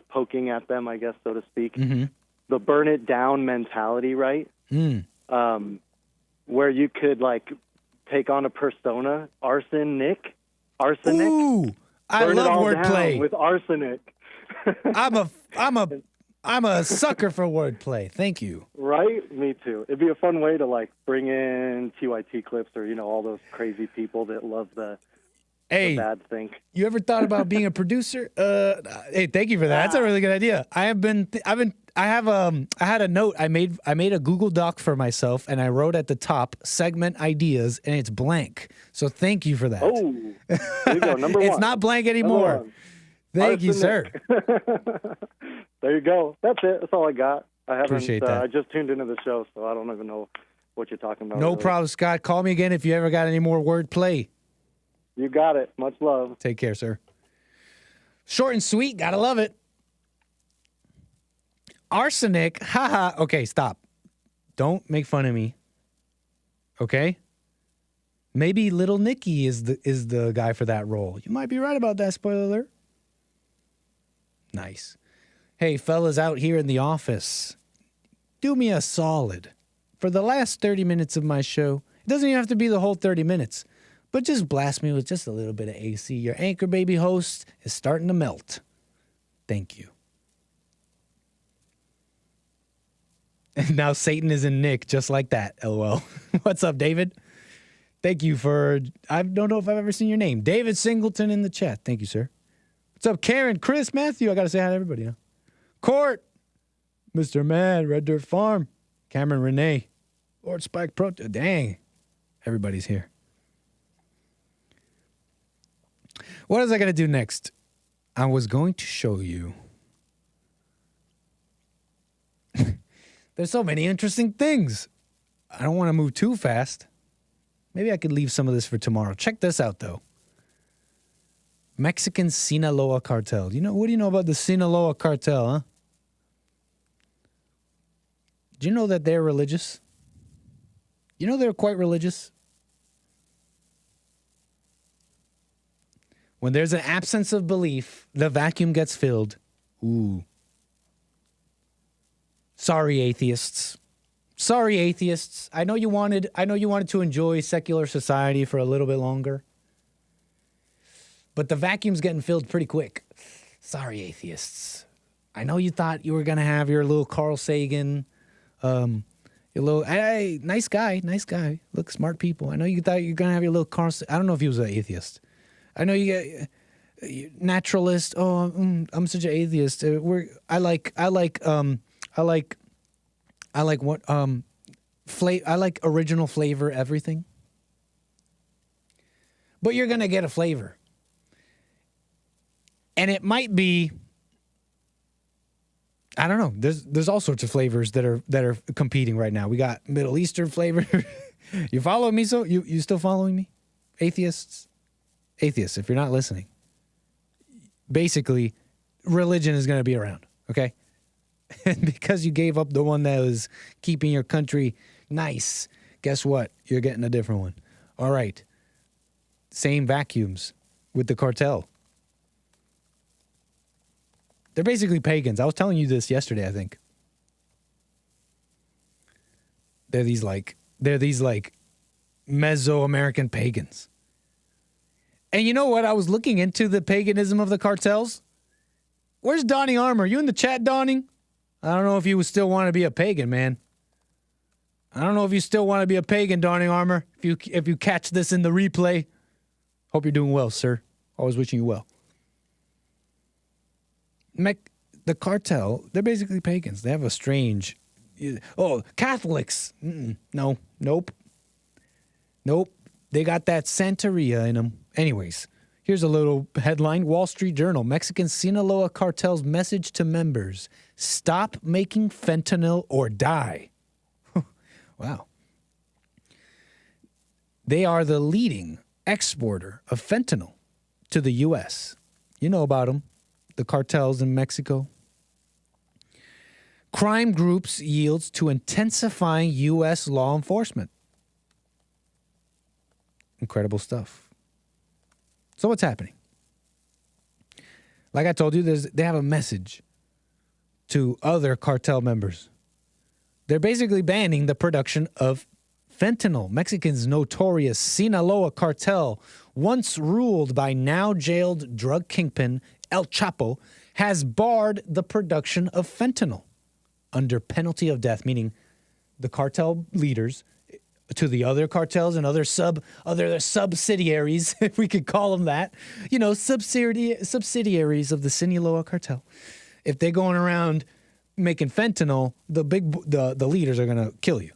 poking at them, I guess, so to speak. Mm-hmm. The burn it down mentality, right? Where you could like take on a persona, arsenic. Ooh, I love wordplay with arsenic. I'm a sucker for wordplay. Thank you. Right? Me too. It'd be a fun way to like bring in TYT clips or all those crazy people that love the Hey, the bad thing. You ever thought about being a producer? Hey, thank you for that. That's a really good idea. I had a note. I made a Google Doc for myself, and I wrote at the top segment ideas, and it's blank. So thank you for that. Oh, there you go. Number one. It's not blank anymore. Thank you, sir. There you go. That's it. That's all I got. I haven't. Appreciate that. I just tuned into the show, so I don't even know what you're talking about. No really. problem, Scott. Call me again if you ever got any more wordplay. You got it. Much love. Take care, sir. Short and sweet. Gotta love it. Arsenic. Haha. Okay, stop. Don't make fun of me. Okay? Maybe Little Nicky is the guy for that role. You might be right about that, spoiler alert. Nice. Hey, fellas out here in the office, do me a solid. For the last 30 minutes of my show, it doesn't even have to be the whole 30 minutes, but just blast me with just a little bit of AC. Your anchor baby host is starting to melt. Thank you. And now Satan is in Nick, just like that, LOL. What's up, David? Thank you for, I don't know if I've ever seen your name. David Singleton in the chat. Thank you, sir. What's up, Karen, Chris, Matthew? I got to say hi to everybody, huh? Court, Mr. Mad, Red Dirt Farm, Cameron Renee, Lord Spike Pro. Dang, everybody's here. What was I going to do next? I was going to show you. There's so many interesting things. I don't want to move too fast. Maybe I could leave some of this for tomorrow. Check this out, though. Mexican Sinaloa Cartel. What do you know about the Sinaloa Cartel, huh? Do you know that they're religious? You know they're quite religious? When there's an absence of belief, the vacuum gets filled. Ooh. Sorry, atheists. Sorry, atheists. I know you wanted to enjoy secular society for a little bit longer. But the vacuum's getting filled pretty quick. Sorry, atheists. I know you thought you were going to have your little Carl Sagan, your little, hey, nice guy. Look, smart people. I know you thought you were going to have your little Carl Sagan. I don't know if he was an atheist. I know you get naturalist. Oh, I'm such an atheist. I like original flavor everything. But you're going to get a flavor. And it might be, I don't know. There's all sorts of flavors that are competing right now. We got Middle Eastern flavor. You follow me? So you still following me? Atheists, if you're not listening. Basically, religion is going to be around, okay? And because you gave up the one that was keeping your country nice, guess what? You're getting a different one. All right. Same vacuums with the cartel. They're basically pagans. I was telling you this yesterday, I think. They're these Mesoamerican pagans. And you know what? I was looking into the paganism of the cartels. Where's Donnie Armour? You in the chat, Donnie? I don't know if you still want to be a pagan, man. I don't know if you still want to be a pagan, Donnie Armour. If you catch this in the replay, hope you're doing well, sir. Always wishing you well. The cartel, they're basically pagans. They have a strange... Oh, Catholics. Nope. They got that Santeria in them. Anyways, here's a little headline. Wall Street Journal. Mexican Sinaloa cartel's message to members. Stop making fentanyl or die. Wow. They are the leading exporter of fentanyl to the U.S. You know about them. The cartels in Mexico. Crime groups yields to intensifying U.S. law enforcement. Incredible stuff. So what's happening? Like I told you, they have a message to other cartel members. They're basically banning the production of fentanyl. Mexican's notorious Sinaloa cartel, once ruled by now jailed drug kingpin El Chapo, has barred the production of fentanyl under penalty of death, meaning the cartel leaders to the other cartels and other subsidiaries, if we could call them that, subsidiaries of the Sinaloa cartel. If they're going around making fentanyl, the leaders are going to kill you.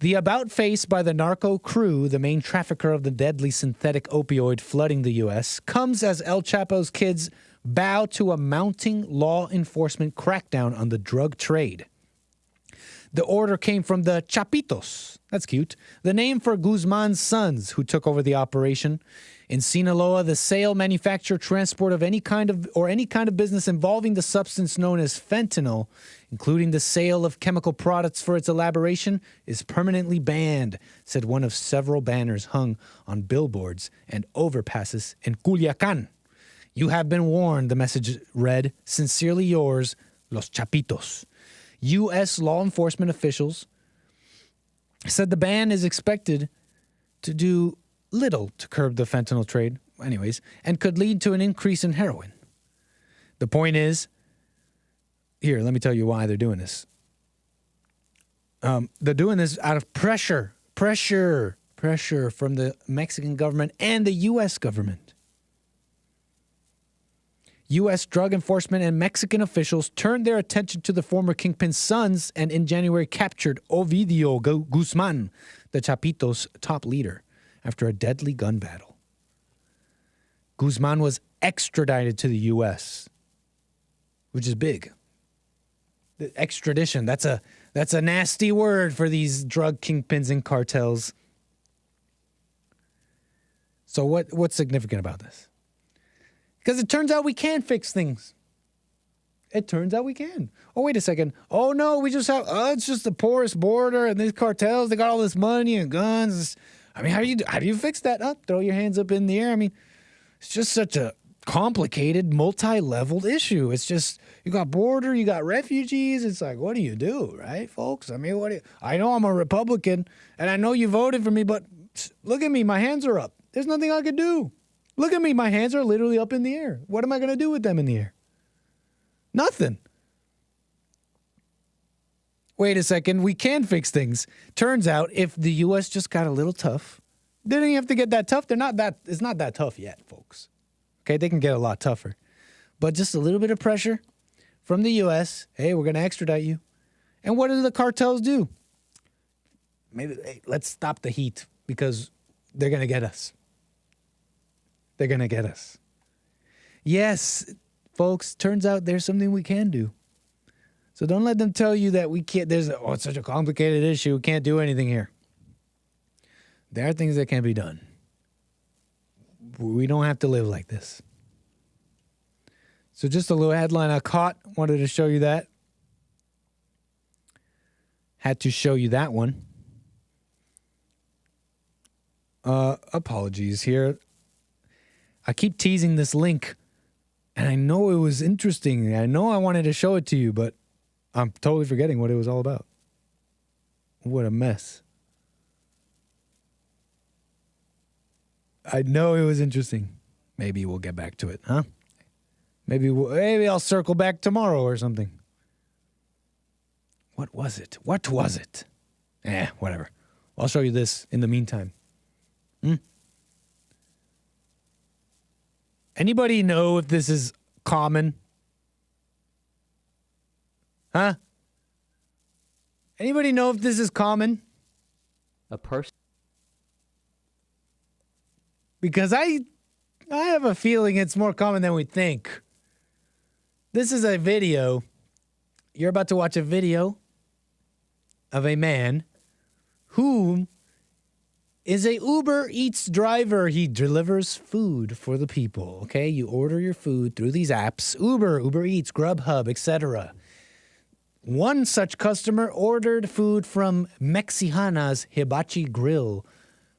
The about face by the narco crew, the main trafficker of the deadly synthetic opioid flooding the U.S., comes as El Chapo's kids bow to a mounting law enforcement crackdown on the drug trade. The order came from the Chapitos. That's cute. The name for Guzman's sons who took over the operation. In Sinaloa, the sale, manufacture, transport of any kind of business involving the substance known as fentanyl, including the sale of chemical products for its elaboration, is permanently banned, said one of several banners hung on billboards and overpasses in Culiacán. You have been warned, the message read. Sincerely yours, Los Chapitos. U.S. law enforcement officials said the ban is expected to do little to curb the fentanyl trade, and could lead to an increase in heroin. The point is, here, let me tell you why they're doing this. They're doing this out of pressure from the Mexican government and the U.S. government. U.S. drug enforcement and Mexican officials turned their attention to the former kingpin's sons and in January captured Ovidio Guzman, the Chapitos' top leader, after a deadly gun battle. Guzman was extradited to the U.S., which is big. The extradition, that's a nasty word for these drug kingpins and cartels. So what's significant about this? Because it turns out we can fix things. It turns out we can. Oh, wait a second. Oh, no, we just have, it's just the porous border and these cartels, they got all this money and guns. I mean, how do you fix that? Throw your hands up in the air. I mean, it's just such a complicated, multi-leveled issue. It's just, you got border, you got refugees. It's like, what do you do, right, folks? I mean, I know I'm a Republican, and I know you voted for me, but look at me, my hands are up. There's nothing I could do. Look at me, my hands are literally up in the air. What am I going to do with them in the air? Nothing. Wait a second, we can fix things. Turns out, if the U.S. just got a little tough, they didn't have to get that tough. It's not that tough yet, folks. Okay, they can get a lot tougher. But just a little bit of pressure from the U.S. Hey, we're going to extradite you. And what do the cartels do? Maybe, hey, let's stop the heat because they're going to get us. They're going to get us. Yes, folks, turns out there's something we can do. So don't let them tell you that we can't, it's such a complicated issue, we can't do anything here. There are things that can be done. We don't have to live like this. So just a little headline I caught, wanted to show you that. Had to show you that one. Apologies here. I keep teasing this link, and I know it was interesting. I know I wanted to show it to you, but I'm totally forgetting what it was all about. What a mess. I know it was interesting. Maybe we'll get back to it, huh? Maybe I'll circle back tomorrow or something. What was it? Whatever. I'll show you this in the meantime. Anybody know if this is common? Huh? Anybody know if this is common? A person? Because I have a feeling it's more common than we think. This is a video. You're about to watch a video of a man who is a Uber Eats driver. He delivers food for the people, okay? You order your food through these apps, Uber Eats, Grubhub, etc. One such customer ordered food from Mexihana's Hibachi Grill.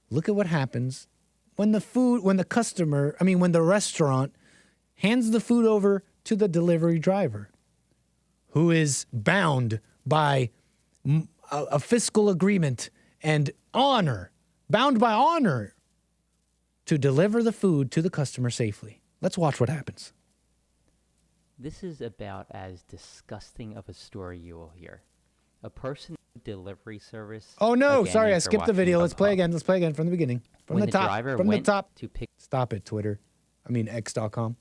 Look at what happens when the restaurant hands the food over to the delivery driver, who is bound by a fiscal agreement and honor, bound by honor to deliver the food to the customer safely. Let's watch what happens. This is about as disgusting of a story you will hear. A person delivery service. Oh no, again, sorry, I after skipped the watching video. from Let's play Hub. again. Let's play again from the beginning. From When the the top. driver From the went top. to pick. Stop it, Twitter. I mean X.com.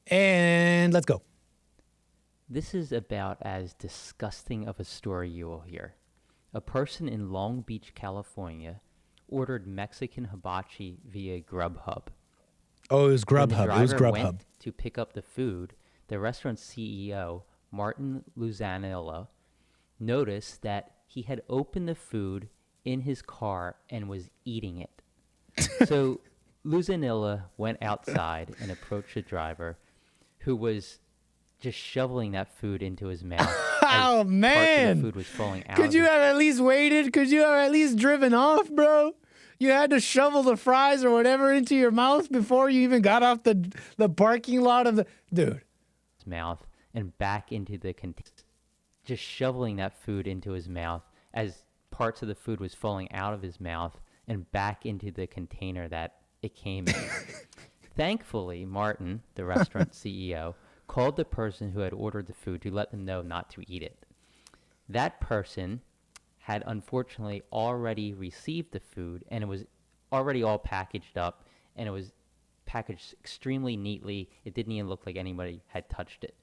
And let's go. This is about as disgusting of a story you will hear. A person in Long Beach, California, ordered Mexican hibachi via Grubhub. Oh, it was When the Grubhub. It was driver Grubhub. went to pick up the food, the restaurant's CEO, Martin Luzanilla, noticed that he had opened the food in his car and was eating it. So Luzanilla went outside and approached the driver, who was just shoveling that food into his mouth. Oh, man. Parts of the food was falling out. Could you have at least waited? Could you have at least driven off, bro? You had to shovel the fries or whatever into your mouth before you even got off the parking lot of the... Dude. His mouth and back into the container. Just shoveling that food into his mouth as parts of the food was falling out of his mouth and back into the container that it came in. Thankfully, Martin, the restaurant CEO, called the person who had ordered the food to let them know not to eat it. That person had unfortunately already received the food, and it was already all packaged up, and it was packaged extremely neatly. It didn't even look like anybody had touched it.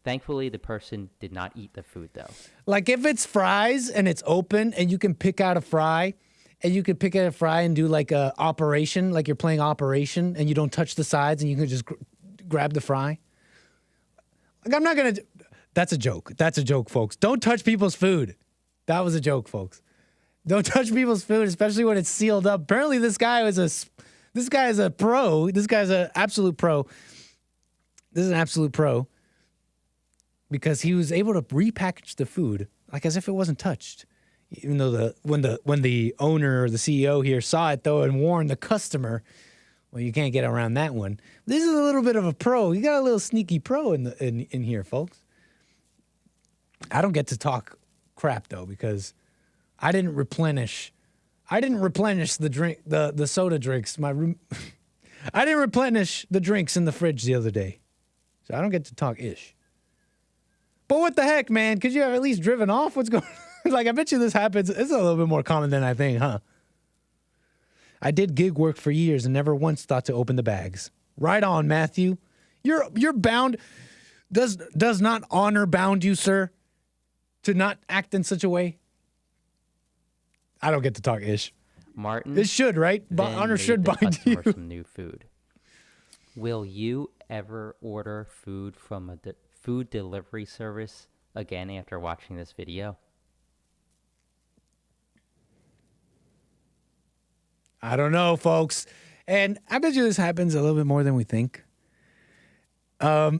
Thankfully, the person did not eat the food, though. Like if it's fries and it's open and you can pick out a fry, and you could pick out a fry and do like a operation, like you're playing operation, and you don't touch the sides and you can just grab the fry. Like I'm not going to... That's a joke. That's a joke, folks. Don't touch people's food. That was a joke, folks. Don't touch people's food, especially when it's sealed up. Apparently, this guy is a pro. This guy's an absolute pro. This is an absolute pro because he was able to repackage the food like as if it wasn't touched. Even though when the owner or the CEO here saw it though and warned the customer, well, you can't get around that one. This is a little bit of a pro. You got a little sneaky pro in here, folks. I don't get to talk crap though because I didn't replenish the drink the soda drinks. I didn't replenish the drinks in the fridge the other day, so I don't get to talk ish. But what the heck, man? Could you have at least driven off? What's going on? Like I bet you this happens. It's a little bit more common than I think, huh? I did gig work for years and never once thought to open the bags. Right on, Matthew. You're bound. Does not honor bound you, sir, to not act in such a way? I don't get to talk ish. Martin. It should, right? Honor should bind you. Some new food. Will you ever order food from a food delivery service again after watching this video? I don't know, folks. And I bet you this happens a little bit more than we think. But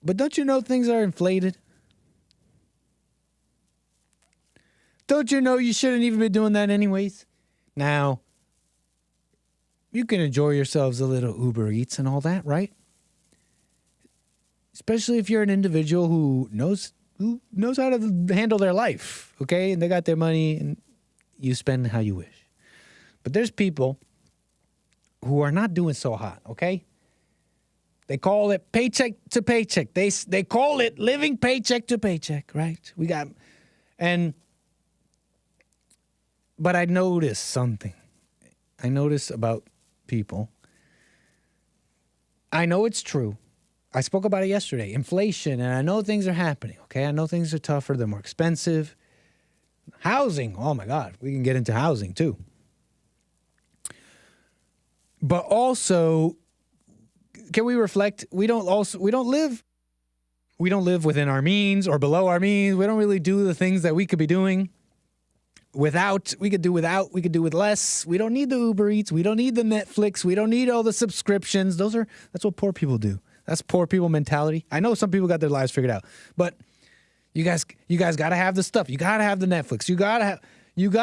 don't you know things are inflated? Don't you know you shouldn't even be doing that anyways? Now, you can enjoy yourselves a little Uber Eats and all that, right? Especially if you're an individual who knows how to handle their life, okay? And they got their money and you spend how you wish. But there's people who are not doing so hot, okay? They call it paycheck to paycheck. They call it living paycheck to paycheck, right? But I noticed something. I noticed about people. I know it's true. I spoke about it yesterday. Inflation, and I know things are happening, okay? I know things are tougher. They're more expensive. Housing, oh my God. We can get into housing too. But also, can we reflect? We don't live within our means or below our means. We don't really do the things that we could be doing without. We could do without. We could do with less. We don't need the Uber Eats. We don't need the Netflix. We don't need all the subscriptions. That's what poor people do. That's poor people mentality. I know some people got their lives figured out, but you guys got to have the stuff. You got to have the Netflix. You got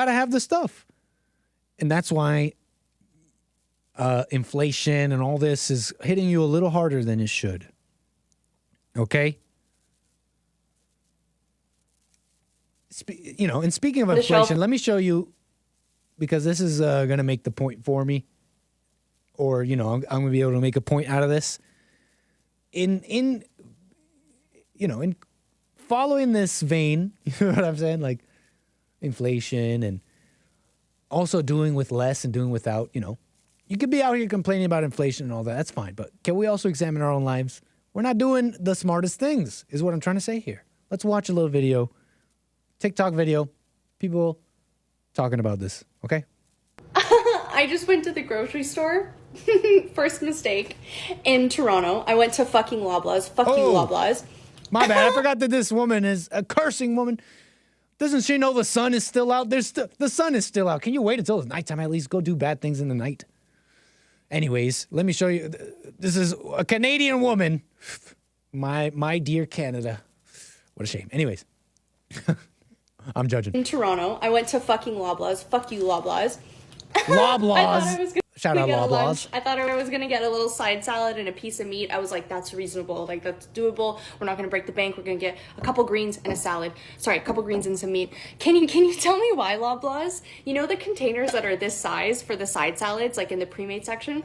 to have the stuff. And that's why inflation and all this is hitting you a little harder than it should. Okay? And speaking of inflation, let me show you, because this is going to make the point for me, or, I'm going to be able to make a point out of this. In following this vein, you know what I'm saying? Like inflation and also doing with less and doing without, you know. You could be out here complaining about inflation and all that. That's fine. But can we also examine our own lives? We're not doing the smartest things, is what I'm trying to say here. Let's watch a little video, TikTok video, people talking about this, okay? I just went to the grocery store. First mistake. In Toronto. I went to fucking Loblaws. Fuck you, Loblaws. My bad. I forgot that this woman is a cursing woman. Doesn't she know the sun is still out? The sun is still out. Can you wait until it's nighttime at least? Go do bad things in the night. Anyways, let me show you. This is a Canadian woman. My dear Canada. What a shame. Anyways. I'm judging. In Toronto. I went to fucking Loblaws. Fuck you, Loblaws. Loblaws. Shout out Loblaws. I thought I was going to get a little side salad and a piece of meat. I was like, that's reasonable. Like, that's doable. We're not going to break the bank. We're going to get a couple greens and a salad. Sorry, a couple greens and some meat. Can you tell me why, Loblaws? You know the containers that are this size for the side salads, like in the pre-made section?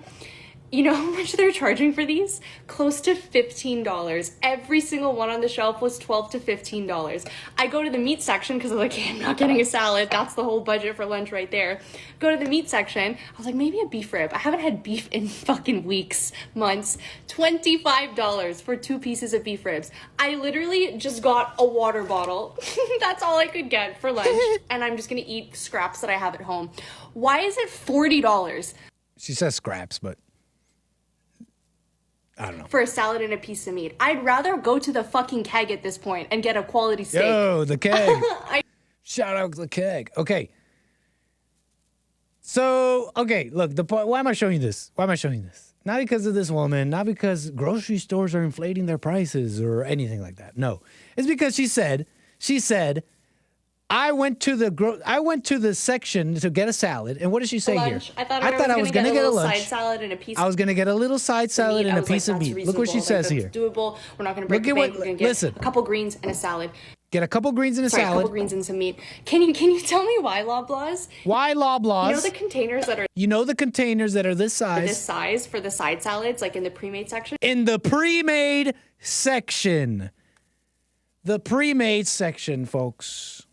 You know how much they're charging for these? Close to $15. Every single one on the shelf was $12 to $15. I go to the meat section because I'm like, hey, I'm not getting a salad. That's the whole budget for lunch right there. Go to the meat section. I was like, maybe a beef rib. I haven't had beef in fucking weeks, months. $25 for 2 pieces of beef ribs. I literally just got a water bottle. That's all I could get for lunch. And I'm just going to eat scraps that I have at home. Why is it $40? She says scraps, but I don't know. For a salad and a piece of meat. I'd rather go to the fucking keg at this point and get a quality steak. Yo, the keg. Shout out to the keg. Okay. So, okay, look, the point. Why am I showing you this? Why am I showing you this? Not because of this woman, not because grocery stores are inflating their prices or anything like that. No. It's because she said, I went to the section to get a salad, and what did she say here? I thought I was going to get a little side salad and a piece. I was going to get a little side salad and a piece of meat. Look what she says here. Doable. We're not going to break the bank. We're going to get a couple greens and a salad. Get a couple greens and a salad. A couple greens and some meat. Can you tell me why Loblaws? Why Loblaws? You know the containers that are this size. This size for the side salads, like in the pre-made section. In the pre-made section. The pre-made section, folks.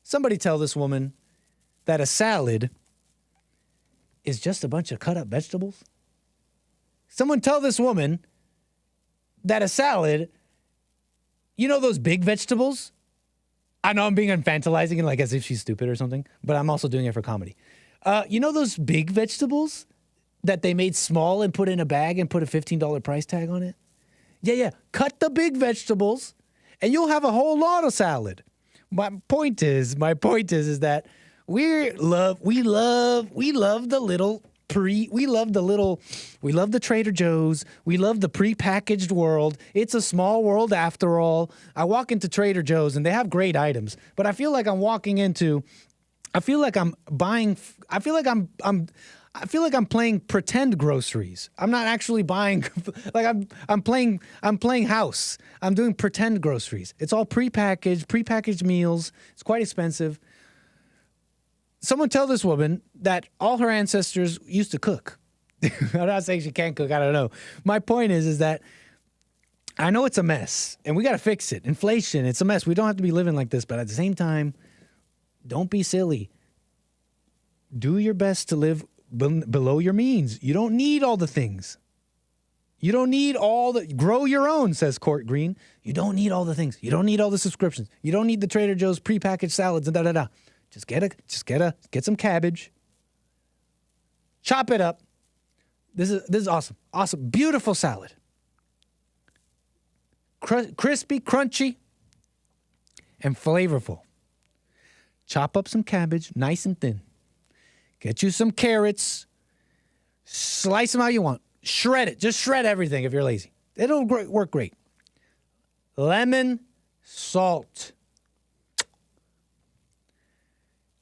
Somebody tell this woman that a salad is just a bunch of cut up vegetables. Someone tell this woman that a salad, you know those big vegetables? I know I'm being infantilizing and like as if she's stupid or something, but I'm also doing it for comedy. You know those big vegetables that they made small and put in a bag and put a $15 price tag on it? Yeah. Cut the big vegetables and you'll have a whole lot of salad. My point is that we love the little we love the Trader Joe's. We love the prepackaged world. It's a small world after all. I walk into Trader Joe's and they have great items, but I feel like I'm playing pretend groceries. I'm not actually buying, like I'm playing house. I'm doing pretend groceries. It's all prepackaged meals. It's quite expensive. Someone tell this woman that all her ancestors used to cook. I'm not saying she can't cook. I don't know. My point is that I know it's a mess and we got to fix it. Inflation, it's a mess. We don't have to be living like this, but at the same time, don't be silly. Do your best to live below your means. You don't need all the things. You don't need grow your own, says Court Green. You don't need all the things. You don't need all the subscriptions. You don't need the Trader Joe's prepackaged salads and da-da-da. Just get some cabbage. Chop it up. This is awesome. Awesome. Beautiful salad. Crispy, crunchy, and flavorful. Chop up some cabbage, nice and thin. Get you some carrots. Slice them how you want. Shred it. Just shred everything if you're lazy. It'll work great. Lemon, salt.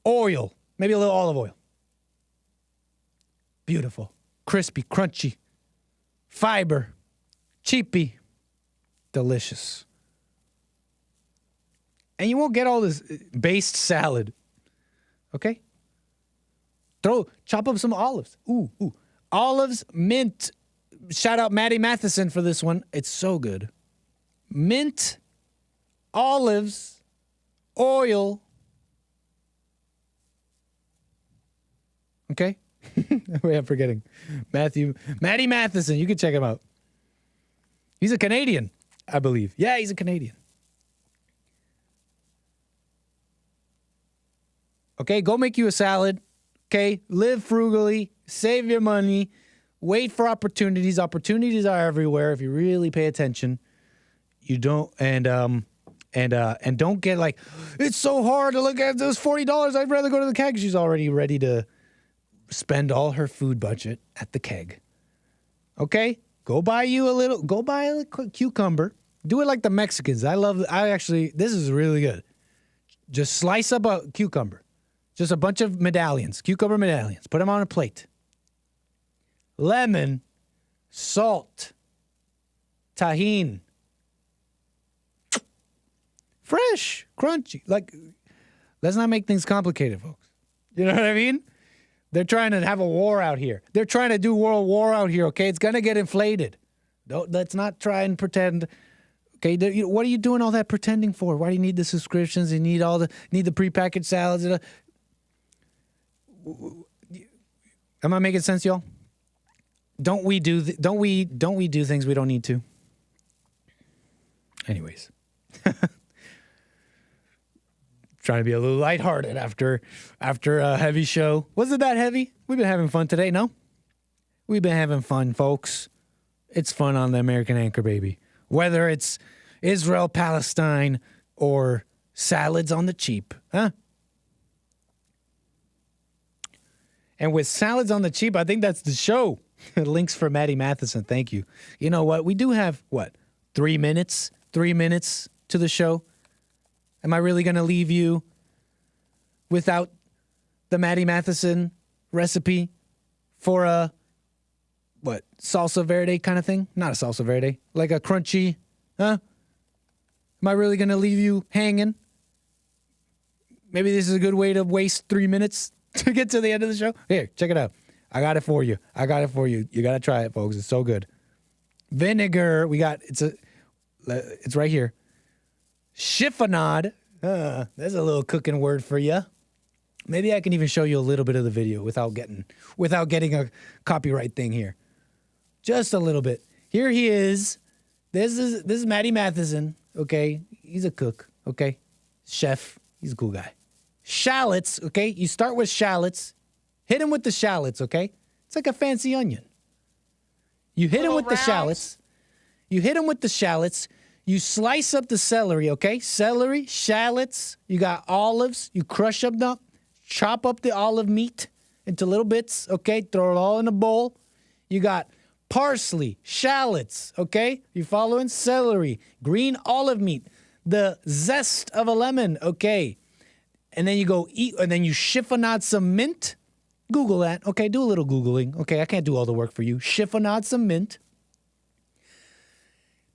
Oil. Maybe a little olive oil. Beautiful. Crispy, crunchy. Fiber. Cheapy. Delicious. And you won't get all this based salad. Okay? Chop up some olives. Ooh. Olives, mint. Shout out Maddie Matheson for this one. It's so good. Mint olives, oil. Okay? Wait, I'm forgetting. Matty Matheson. You can check him out. He's a Canadian, I believe. Yeah, he's a Canadian. Okay, go make you a salad. Okay, live frugally, save your money, wait for opportunities. Opportunities are everywhere if you really pay attention. You don't and don't get like, it's so hard to look at those $40. I'd rather go to the keg. She's already ready to spend all her food budget at the keg. Okay? Go buy a cucumber. Do it like the Mexicans. This is really good. Just slice up a cucumber. Just a bunch of medallions, cucumber medallions. Put them on a plate. Lemon, salt, tahini. Fresh, crunchy. Like, let's not make things complicated, folks. You know what I mean? They're trying to have a war out here. They're trying to do world war out here, okay? It's going to get inflated. Let's not try and pretend. Okay, what are you doing all that pretending for? Why do you need the subscriptions? You need the prepackaged salads. Am I making sense, y'all? Don't we do things we don't need to? Anyways. Trying to be a little lighthearted after a heavy show. Was it that heavy? We've been having fun today, no? We've been having fun, folks. It's fun on the American Anchor Baby. Whether it's Israel, Palestine, or salads on the cheap, huh? And with salads on the cheap, I think that's the show. Links for Matty Matheson. Thank you. You know what? We do have, 3 minutes? 3 minutes to the show? Am I really going to leave you without the Matty Matheson recipe for a, salsa verde kind of thing? Not a salsa verde. Like a crunchy, huh? Am I really going to leave you hanging? Maybe this is a good way to waste 3 minutes to get to the end of the show. Here, check it out. I got it for you. You got to try it, folks. It's so good. Vinegar. It's right here. Chiffonade. There's a little cooking word for you. Maybe I can even show you a little bit of the video without getting a copyright thing here. Just a little bit. Here he is. This is Matty Matheson. Okay, he's a cook. Okay, chef. He's a cool guy. Shallots. Okay, you start with shallots. Hit him with the shallots. Okay, it's like a fancy onion. You hit him with the shallots. You slice up the celery, okay? Celery, shallots. You got olives. You crush them up. Chop up the olive meat into little bits, okay? Throw it all in a bowl. You got parsley, shallots, okay? You following? Celery, green olive meat, the zest of a lemon, okay? And then you go eat, and then you chiffonade some mint. Google that, okay? Do a little Googling, okay? I can't do all the work for you. Chiffonade some mint.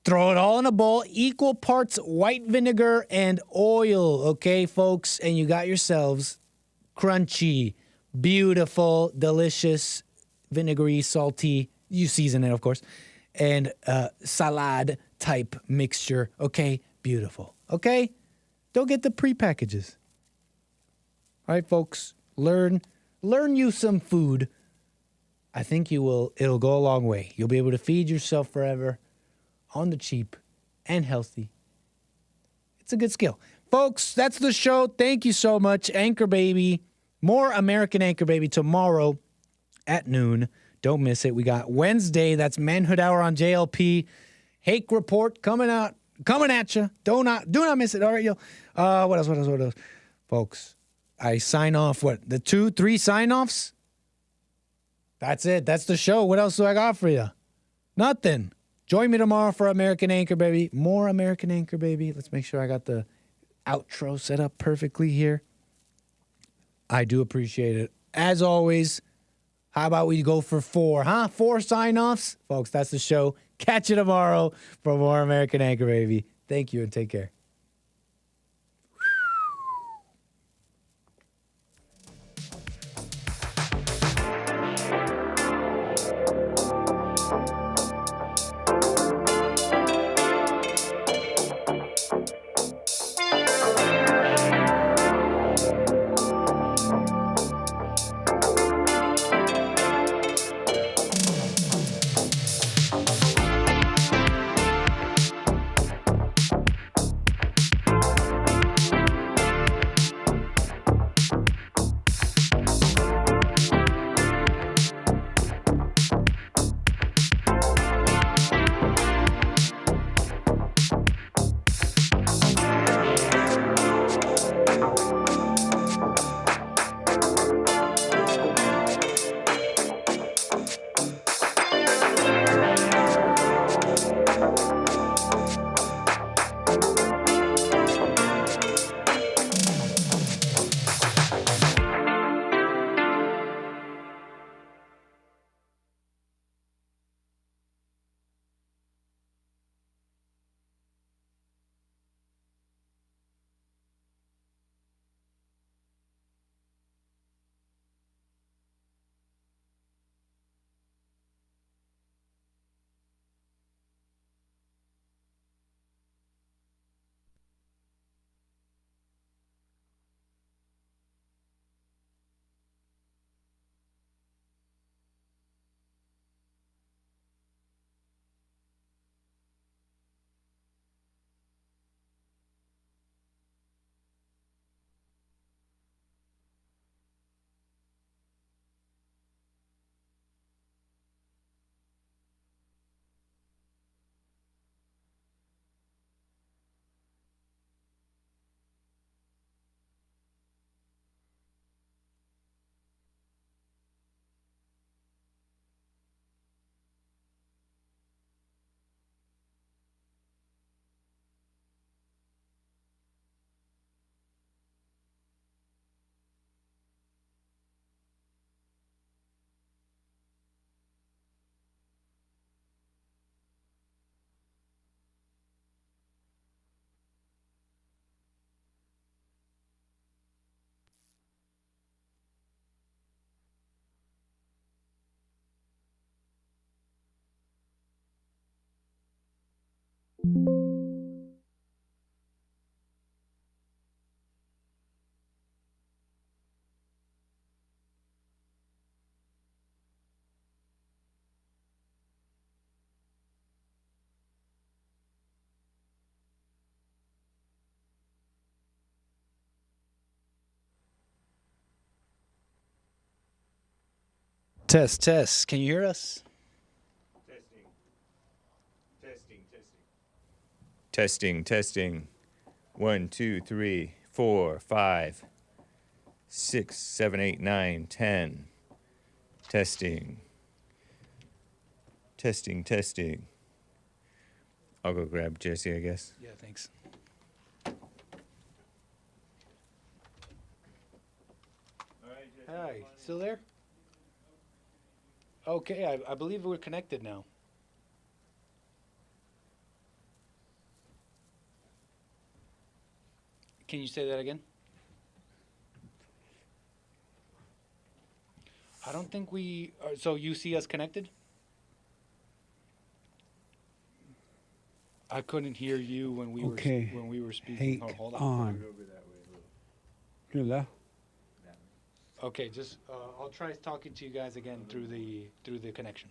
Throw it all in a bowl, equal parts white vinegar and oil, okay, folks? And you got yourselves crunchy, beautiful, delicious, vinegary, salty, you season it, of course, and salad type mixture, okay? Beautiful, okay? Don't get the pre-packages. All right, folks, learn you some food. I think it'll go a long way. You'll be able to feed yourself forever. On the cheap and healthy. It's a good skill. Folks, that's the show. Thank you so much. Anchor Baby. More American Anchor Baby tomorrow at noon. Don't miss it. We got Wednesday. That's Manhood Hour on JLP. Hake Report coming at you. Do not miss it. All right, yo. What else? Folks, I sign off. What? The 2-3 sign-offs? That's it. That's the show. What else do I got for you? Nothing. Join me tomorrow for American Anchor Baby. More American Anchor Baby. Let's make sure I got the outro set up perfectly here. I do appreciate it. As always, how about we go for 4, huh? 4 sign-offs? Folks, that's the show. Catch you tomorrow for more American Anchor Baby. Thank you and take care. Test, test. Can you hear us? Testing, testing. 1, 2, 3, 4, 5, 6, 7, 8, 9, 10. Testing. Testing, testing. I'll go grab Jesse, I guess. Yeah, thanks. Hi, still there? Okay, I believe we're connected now. Can you say that again? I don't think we are, so you see us connected? I couldn't hear you when we were speaking. Hake Hold on. To the left. Okay, just I'll try talking to you guys again through the connection.